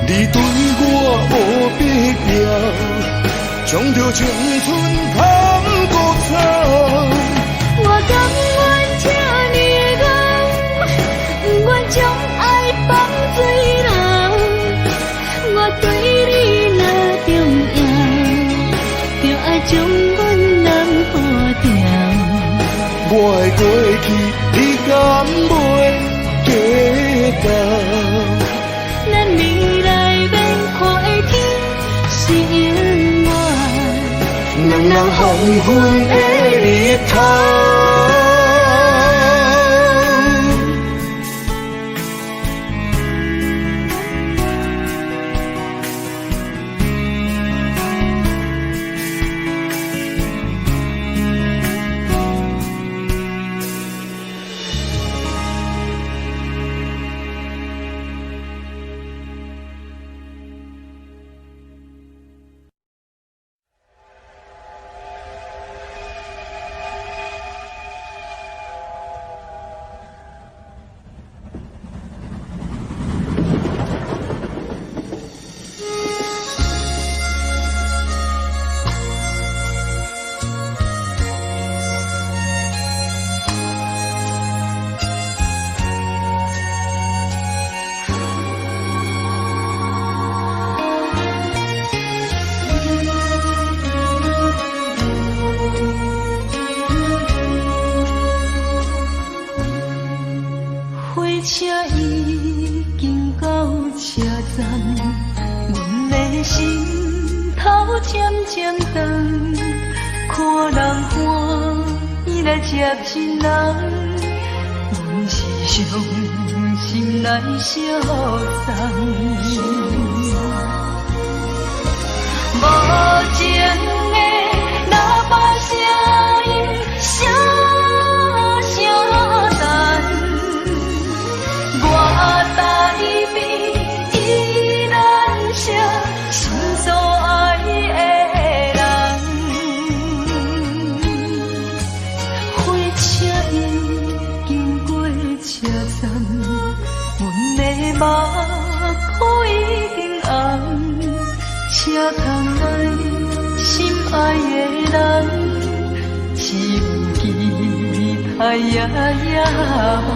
你对我无必要，将着青春捧骨草。我甘愿这呢戆，不愿将爱放水流。我对你若重要，就爱将阮人保掉。我的过去，你敢袂计较？咱未来免看的天是永远，两人黄昏的日头。接亲人，阮是伤心来相送。无情的喇叭声音，声声震，我台边依然写心所爱的人。火车已经过车站，阮的目眶已经红。车窗内心爱的人，只有期待夜夜梦。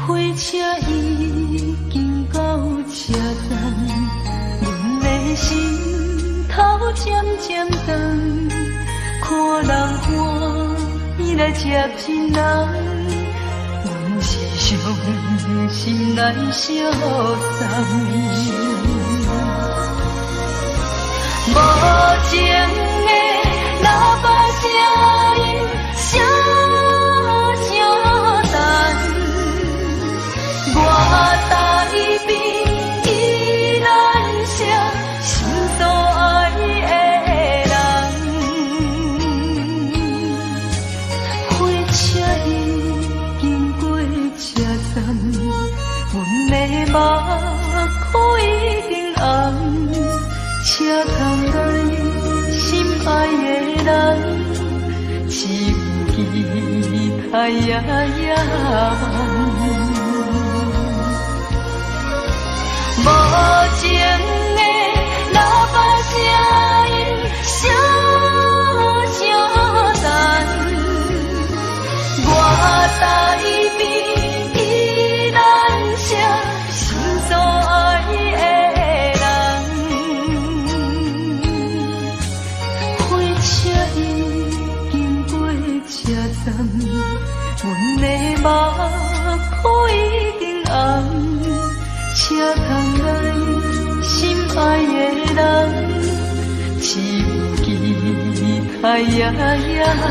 火车已经到车站，阮的心头渐渐长，看人欢喜来接亲人，阮是伤心来相送。无情的喇叭声音，声声震。我台边依然写心所爱的人，火车已经过车站，阮的目眶已经红，车窗内心爱的人，只有期待夜夜梦。无情的喇叭声音，声声震，我台边依然写心所爱的人，火车已经过车站，阮的目眶已经红，车窗爱的人，只有期待夜夜梦。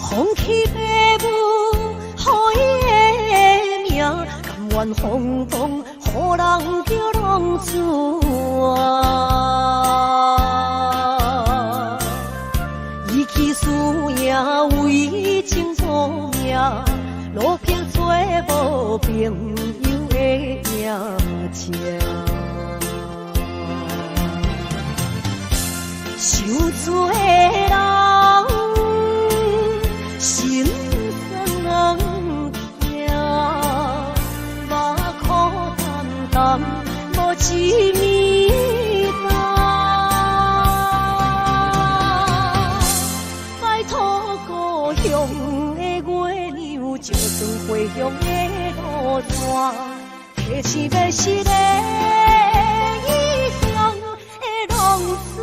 放弃父母，予伊的名，甘愿风风，予人叫浪子啊！伊去输赢，为情做命，路边做无朋友的命情。受罪人，心酸人听，目眶淡淡，无一面拜托故乡的月亮，就算歌，提醒要是个异乡的浪子。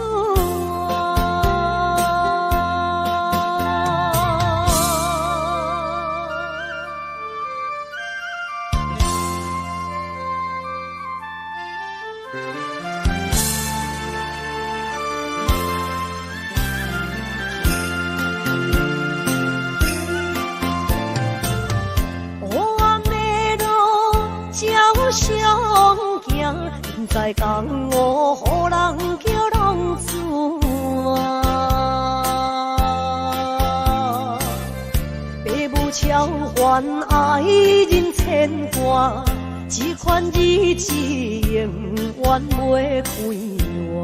在江湖，予人叫浪子啊！父母超还爱人牵挂，这款日子永远袂开换。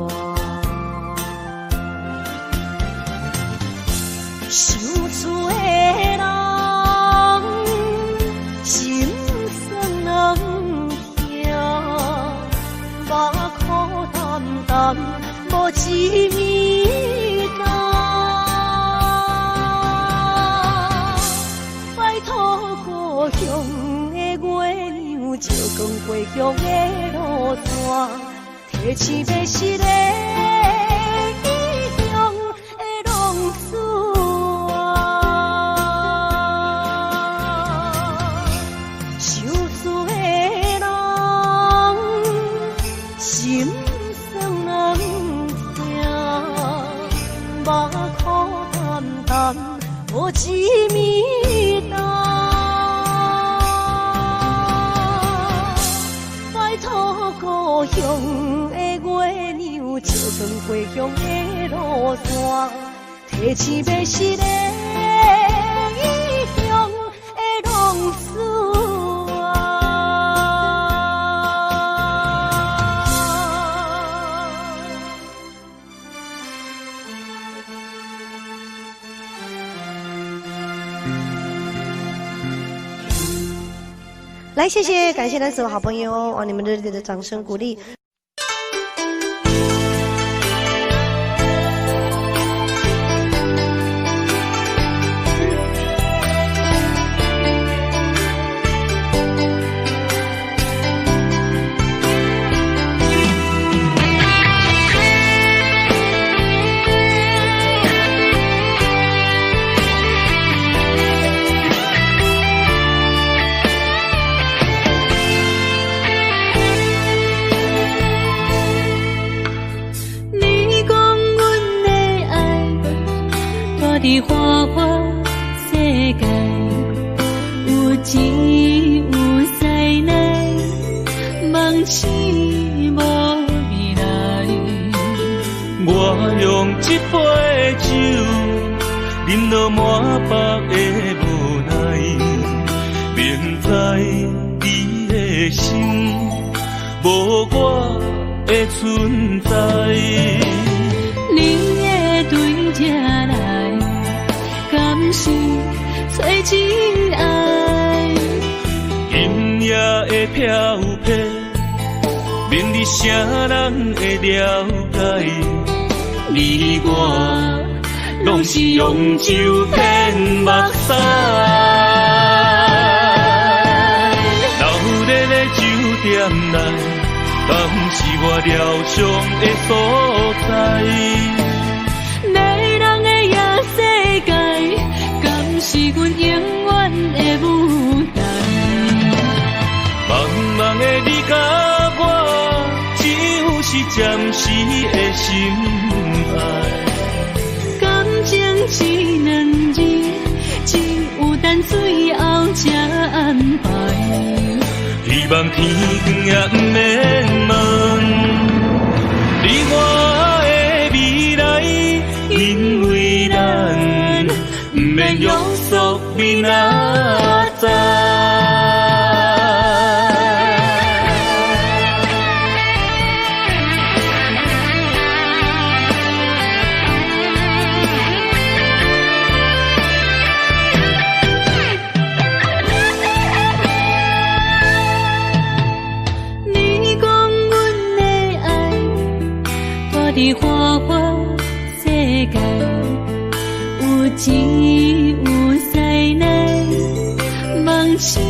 想厝的人，心酸人听。目苦淡淡，无一面干。拜托故乡的月亮，照光归乡的路线，提醒要是个异乡的浪子啊！想厝的人。心酸人听，目苦淡淡，无一面干。拜托故乡的月亮，照光归乡的路线，提醒要是个异乡的浪子啊！来，谢谢，感谢咱所有好朋友哦，你们热烈的掌声鼓励。伫花花世界，有钱有才能，梦醒无未来。我用一杯酒，饮落满腹的无奈，明知你的心无我的存在。你的对这来，敢是找真爱？今夜的飘泊，明日啥人会了解？你我拢是用酒骗目屎，流热的酒店内，敢是我疗伤的所在？迷人的夜世界，敢是阮永远的舞台？茫茫的你甲我，只有是暂时的心爱。感情只两字，只有等最后才安排。希望天光也不免问，你我的未来，因为咱不免约束明仔载。伫花花世界，有钱有才能，梦醒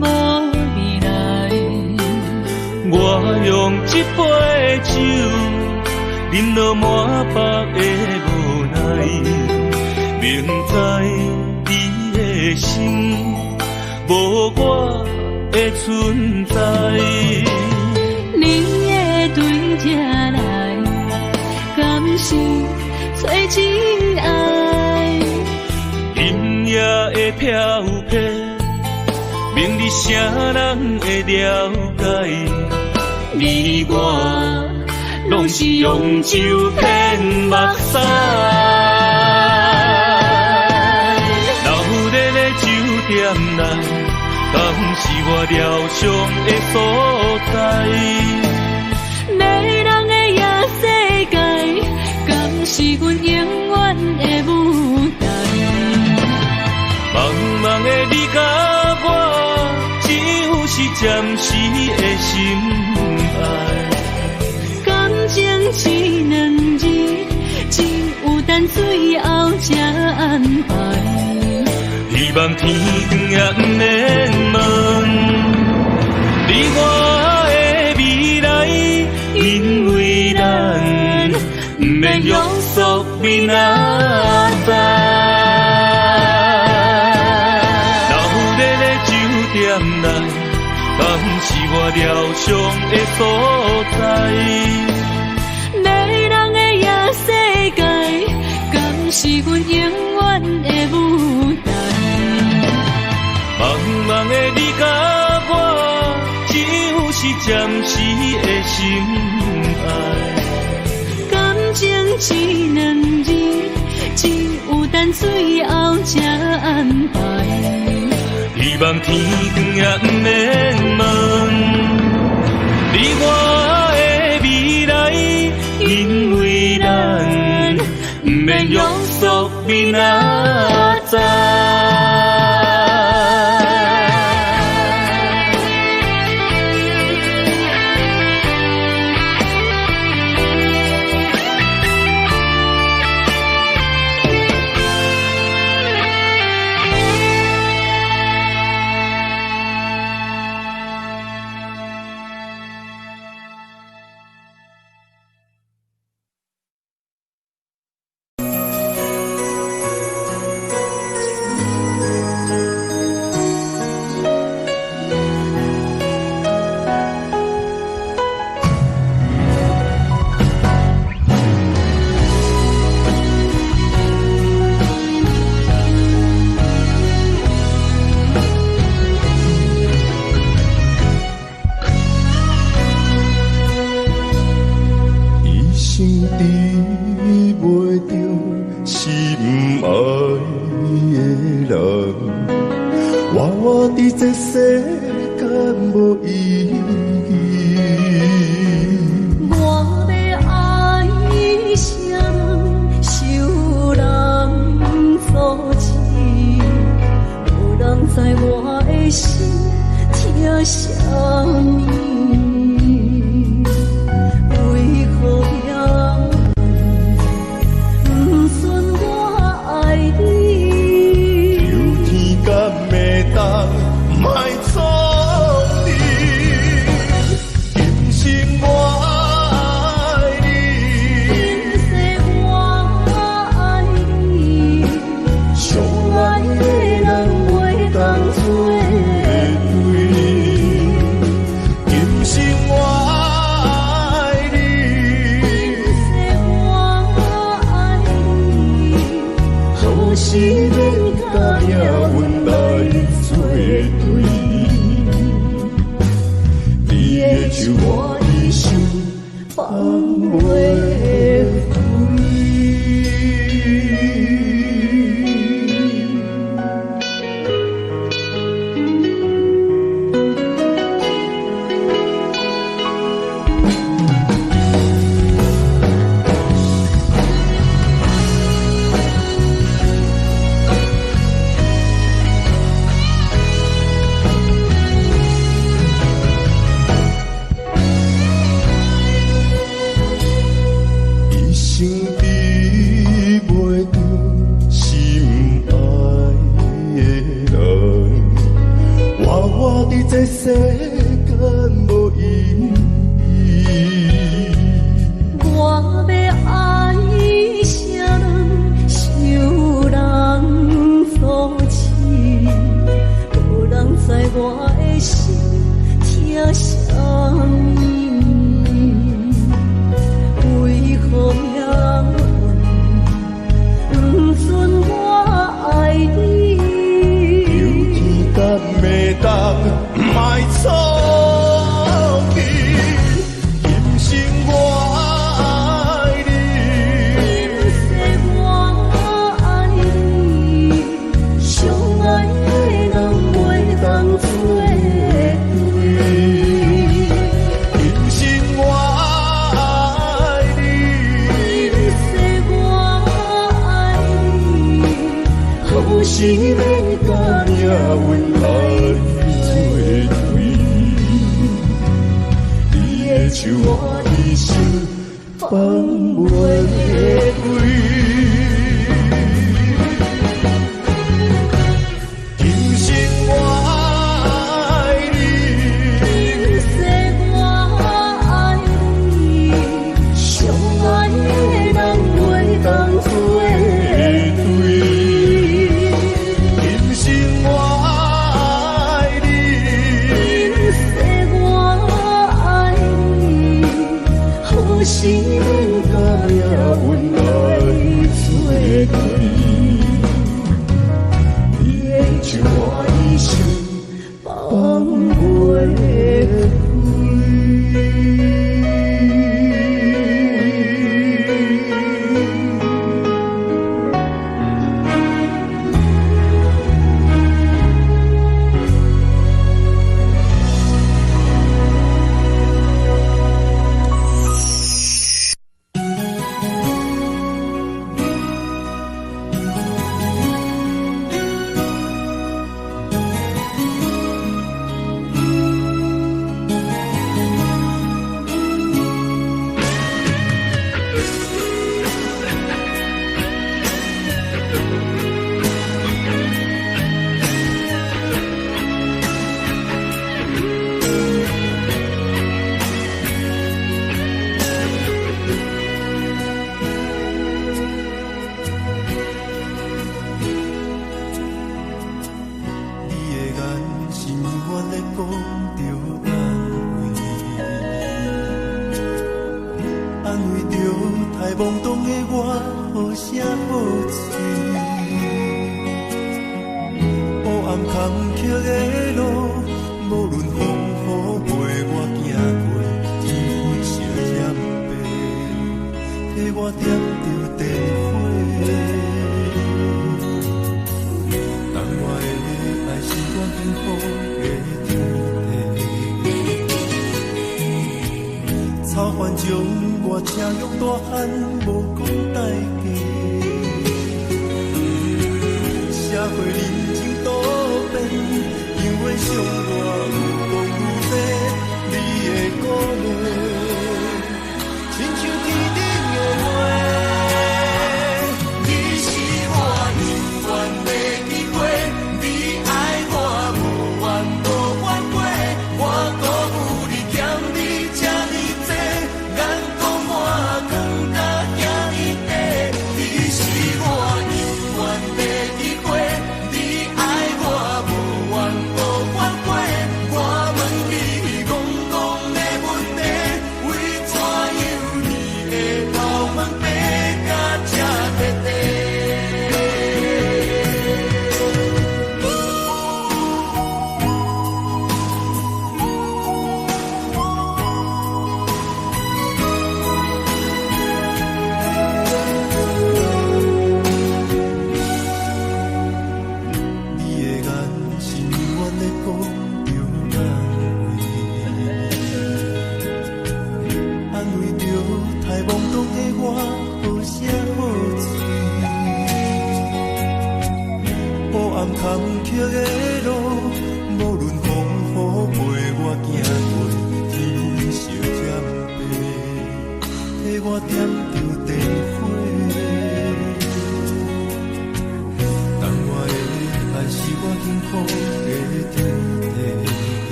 无未用一杯酒，饮落满腹的无奈，明知伊的心无我的存在。你的对着来，敢是找真爱？音乐的飘飘，明日啥人会了解？你我拢是用酒骗目屎，留伫咧酒店内，敢是我疗伤的所在？迷人的夜世界，敢是阮永远的舞台？茫茫的你甲我，只有是暂时的心爱。感情只两字，只有等最后才安排。希望天光也不免问，你我的未来，因为咱不免约束明仔载。留伫咧酒店内，敢是我疗伤的所在？迷人的夜世界，敢是阮永远的舞台？茫茫的你甲我，只有是暂时的心爱。感情只两字，只有等最后才安排。希望天光也不免问，你我的未来，因为咱不免约束明仔载。是免甲命运来作对，你的手我的心放袂开。今生我爱你，相爱的人袂当作对。今生我爱你，好是免甲命运来作对，你的手我的心放袂开。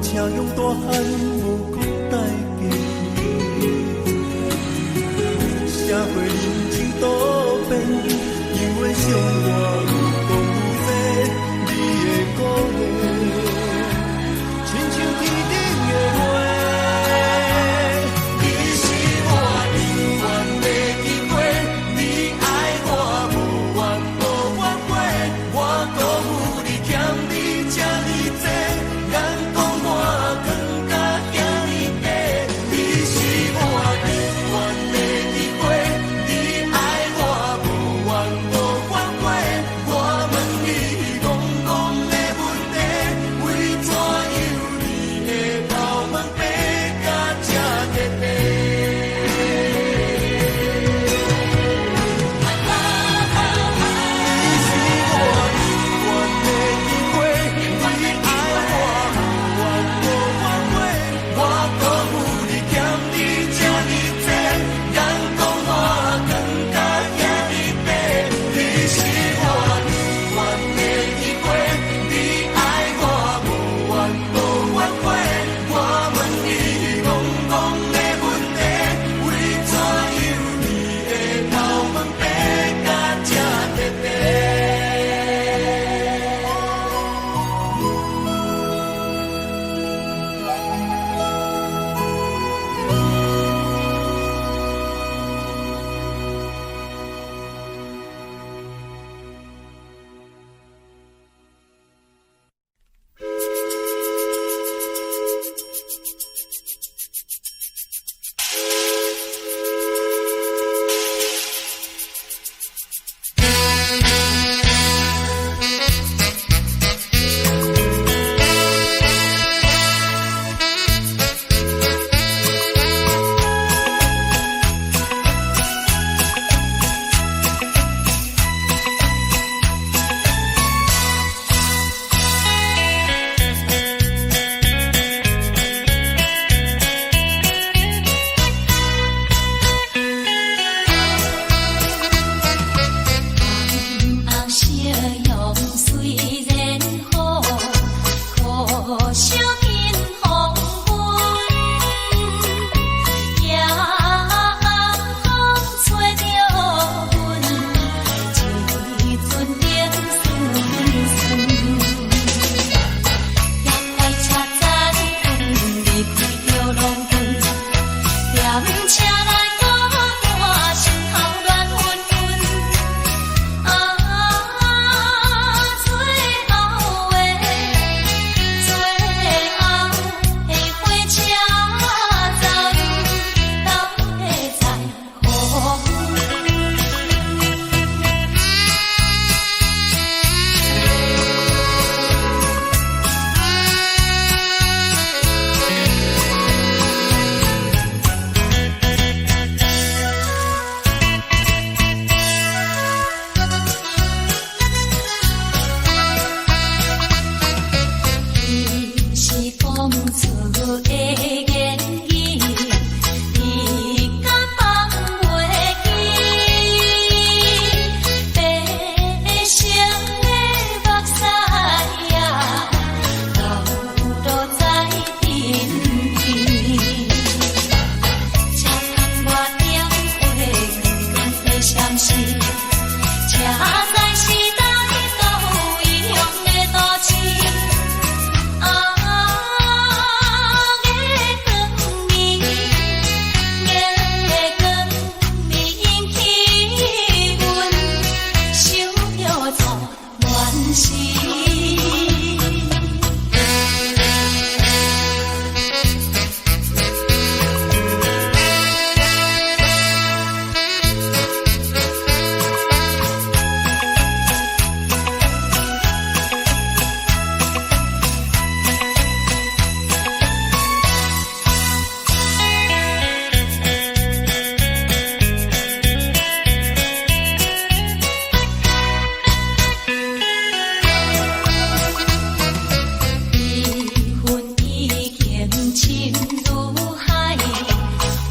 欠你这么多，眼光我更加惊你。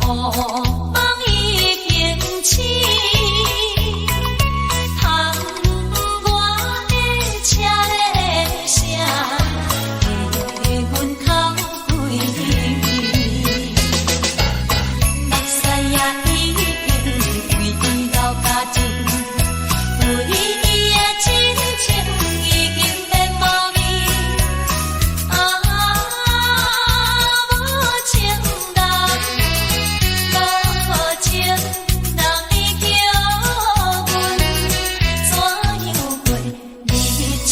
梦已经醒，窗外的车的声，给阮头开面。目屎也已经为伊流甲尽，为伊的真情已经变无味。无情人已叫阮怎样过日子？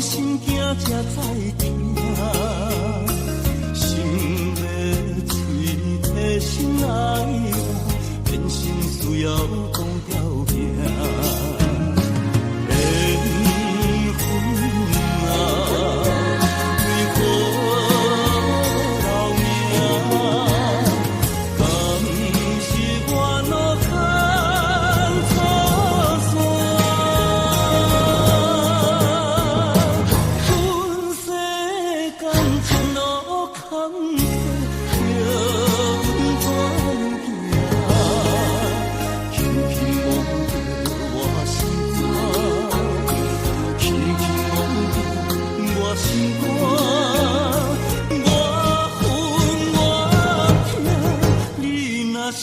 心惊才知听，心要嘴提心爱我，变心需要讲条命。缘分啊，为何留名？敢是我脑壳错算？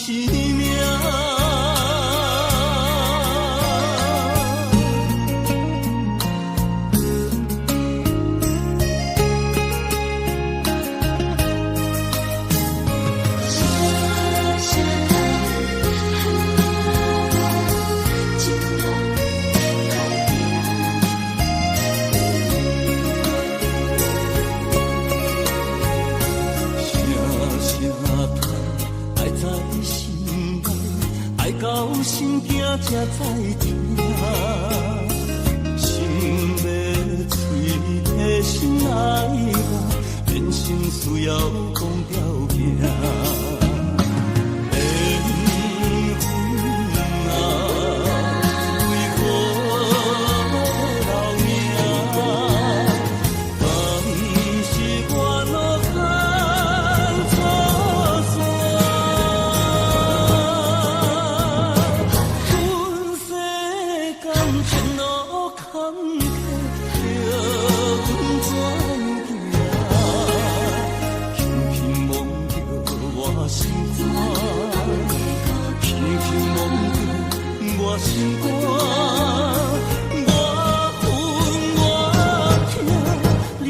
是命。到心惊才知听，心要嘴提心爱我，变心需要讲条命。心肝，我恨我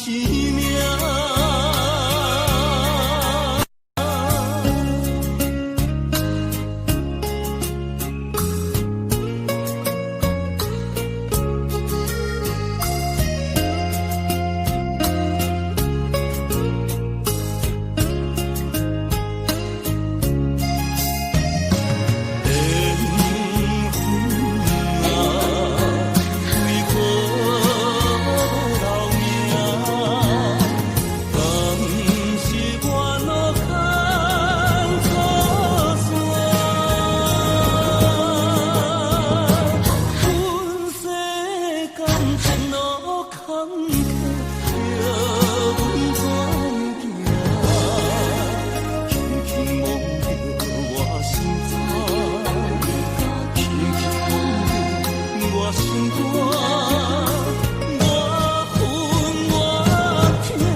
痛，你若是命。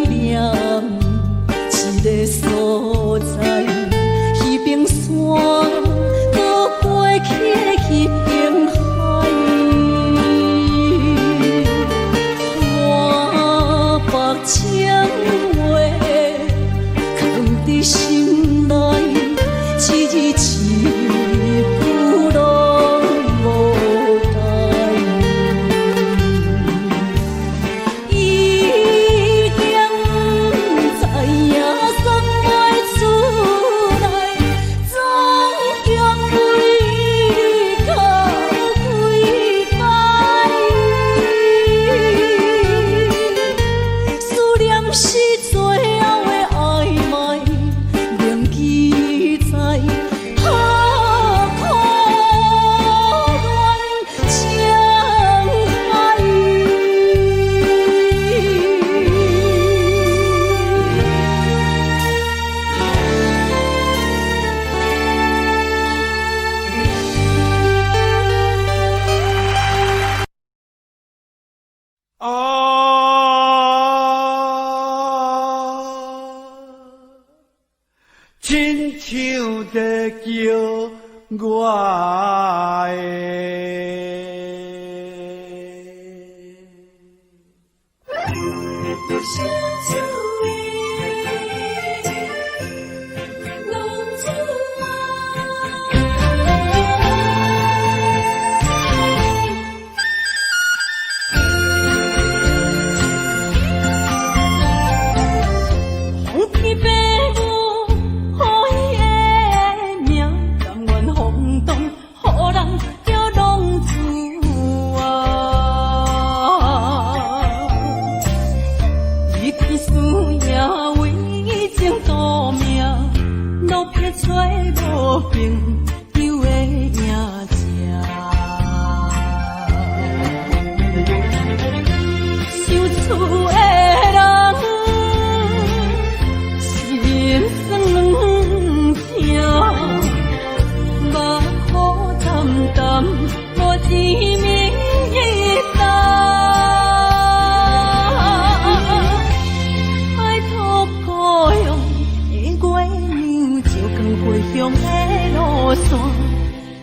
念一个所在，彼边山，搁过去彼边海，我目情话藏伫心内，一字一句拢无代。伊竟知影送袂出来，总共为你靠几摆。思念是最后的暧昧，铭记在何苦恋情海。亲像在叫我红天白母，好伊的名，甘愿轰动，予人叫浪子啊！一天思也为情夺命，路撇出无朋友的影子。想厝的人，心酸两痛，目苦淡淡，无滋味一担。爱托故乡的月亮，照光回乡的路线，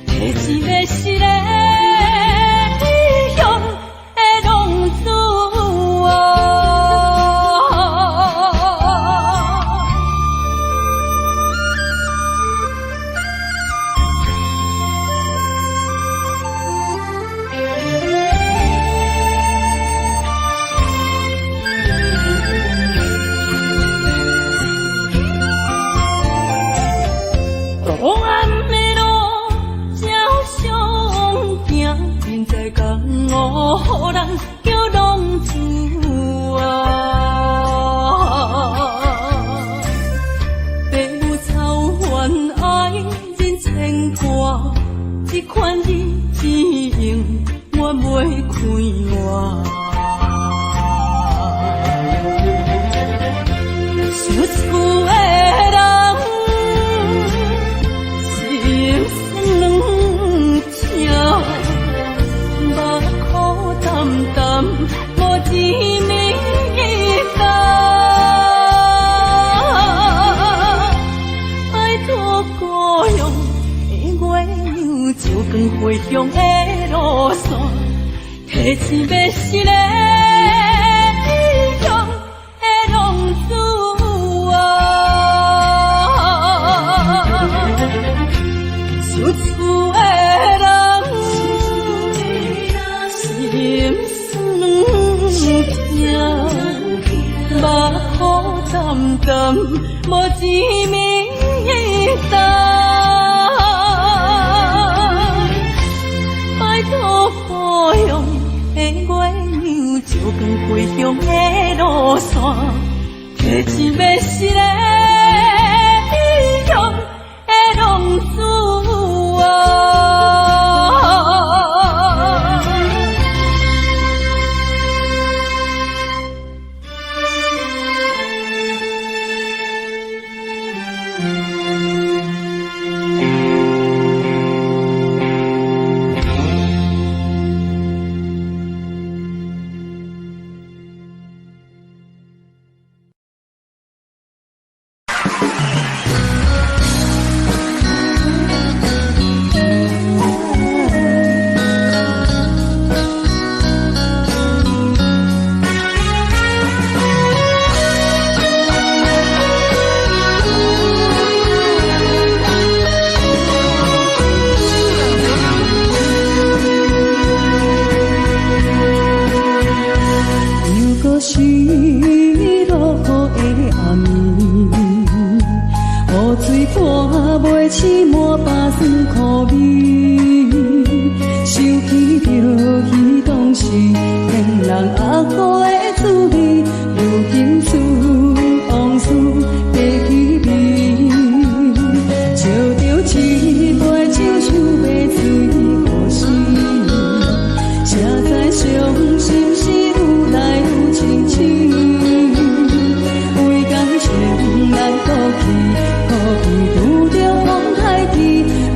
提一个失个异乡的浪子啊！公安的路照常行，现在江湖予人叫浪子啊！父母操怨爱人牵挂，这款日子用我袂开我。想厝的人，心酸两痛，目苦淡淡，无滋味一担。爱托故乡的月亮，照光回乡的路线，提醒要失个异乡的浪子啊！想厝的人，心酸两痛，目苦淡淡，无滋味一担。爱托故乡的月亮，照光回乡的路线，提醒要失个异乡的浪子啊！袂起满巴酸苦味，想起着彼当时骗人压苦的滋味，如今思往事地起味，笑着一杯酒想要醉互死，谁知伤心事愈来愈清醒，为感情来倒去，可比拄着风台起，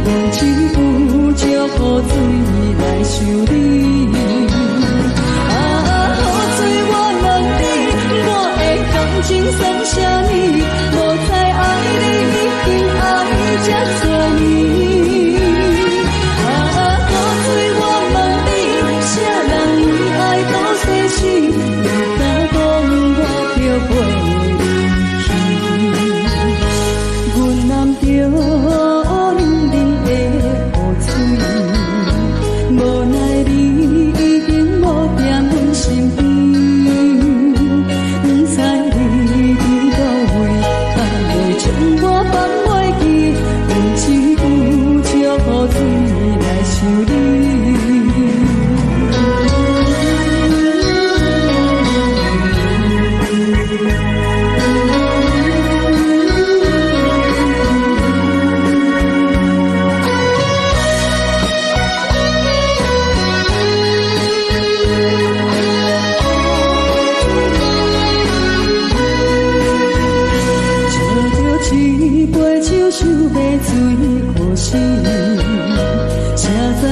问只有借雨水来修理。情算啥呢？无再爱你，已经爱这多年。雨水我问你，啥人为爱到世事？你敢讲我着陪你去？阮揽着冷冷的雨水，无奈你已经无在阮身边。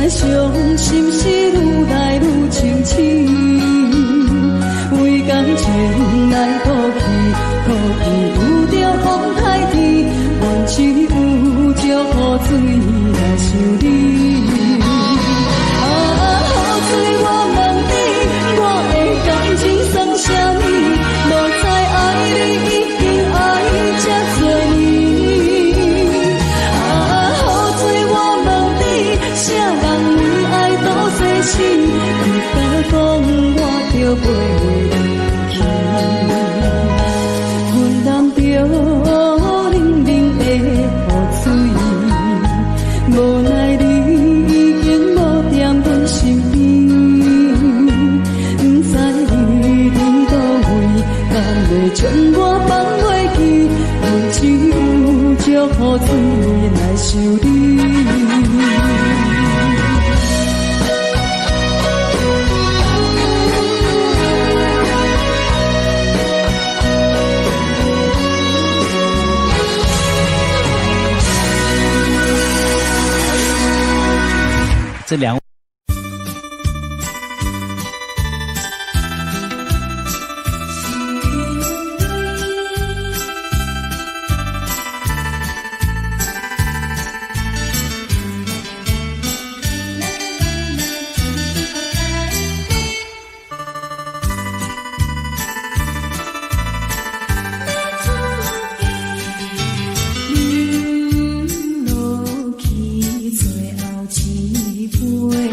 伤心事愈来愈清醒，为感情来倒去，可比有着风台天，阮只有借雨水来修理。雨水我问你，我的感情算啥呢？无再爱你，已经爱这多年。雨水我问你，啥人？世事，你敢讲我着陪你去？阮揽着冷冷的雨水，无奈你已经无在阮身边，不知你伫倒位，敢会将我放袂记？阮只有借雨水来修理。这两落去最后一杯。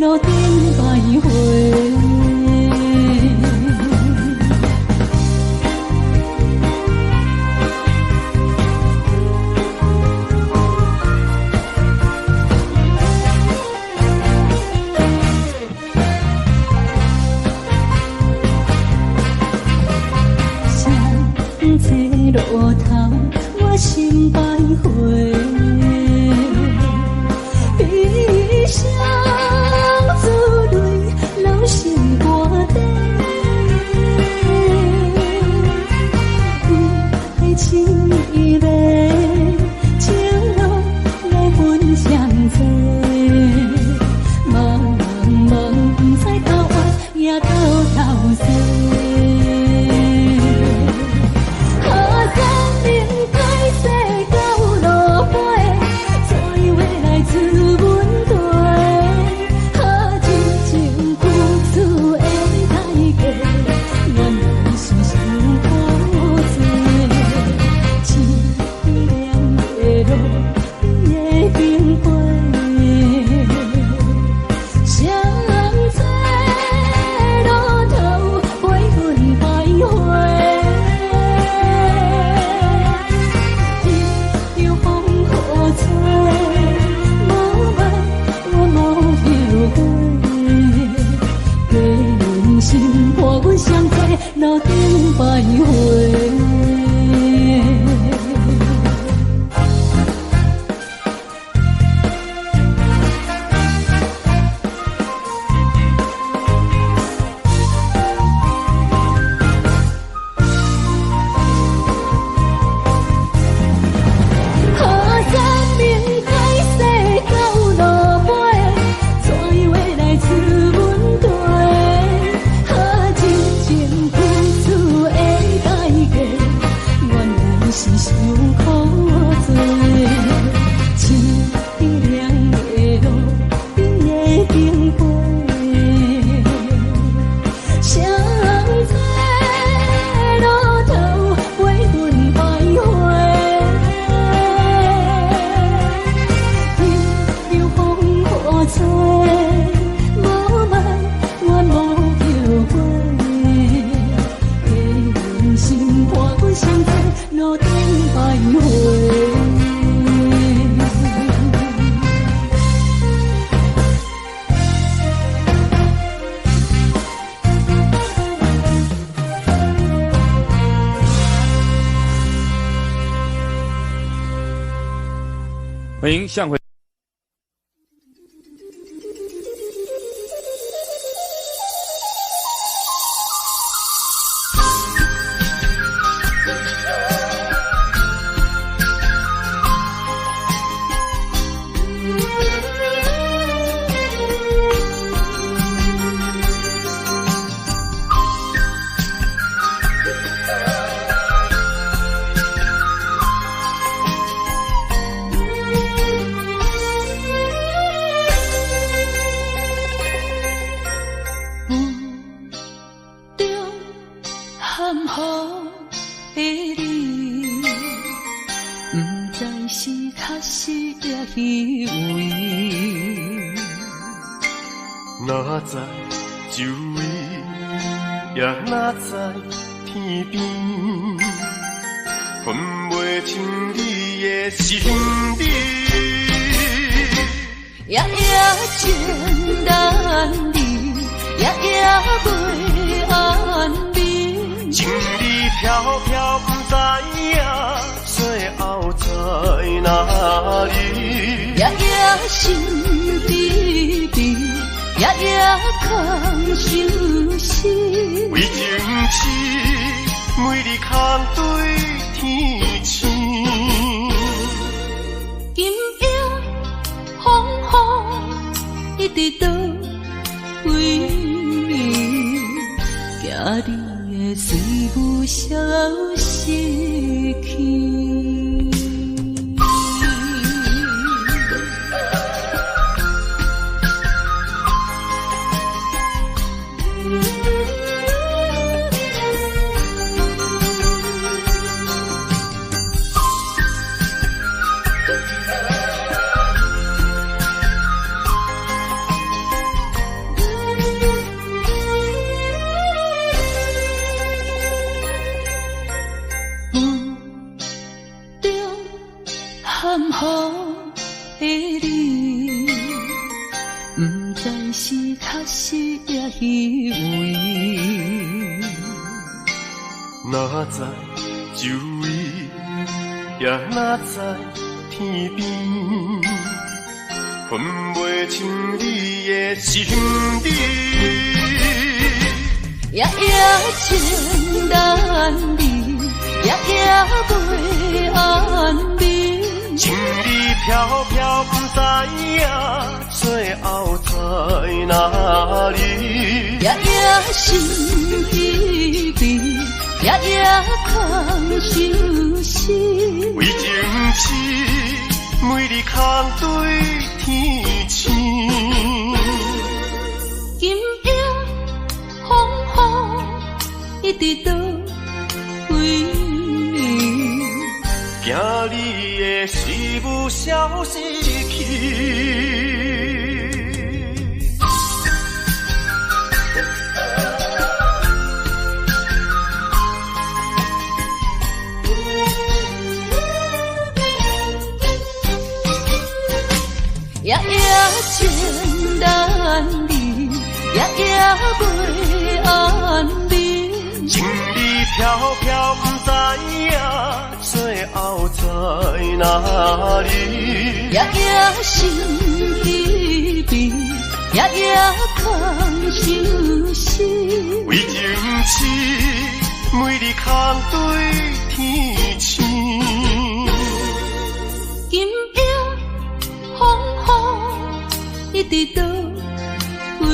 路顶徘徊。这路头，我心徘徊，悲伤珠泪流成歌底，为情意迷，情路来分相济，茫茫不知头弯也到头西。路顶徘徊。欢迎向回。哪知周围，也哪知天边，分袂清你的心理。夜夜情难离，夜夜袂安眠。情理飘飘，不知影最后在哪里。夜夜心悲悲。夜夜空相思，为情痴，每日空对天星。今夜风雨一直到位，惊你的随无消息去。是也虚伪。哪知周围，也哪知天边，分袂清你的心理。夜情难离，夜袂安眠。情意飘飘，不知影最后在哪里。夜心稀微，夜空相思。为情痴，每日空对天星。今夜风雨一直到为你，惊你的事物消失去。夜情难离，夜袂安眠。情意飘飘，不知影最后在哪里。夜心稀微，夜空相思。为情痴，每日空对天星。今夜风雨一直到为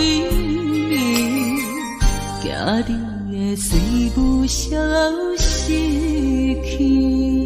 你，惊你的水母消失去。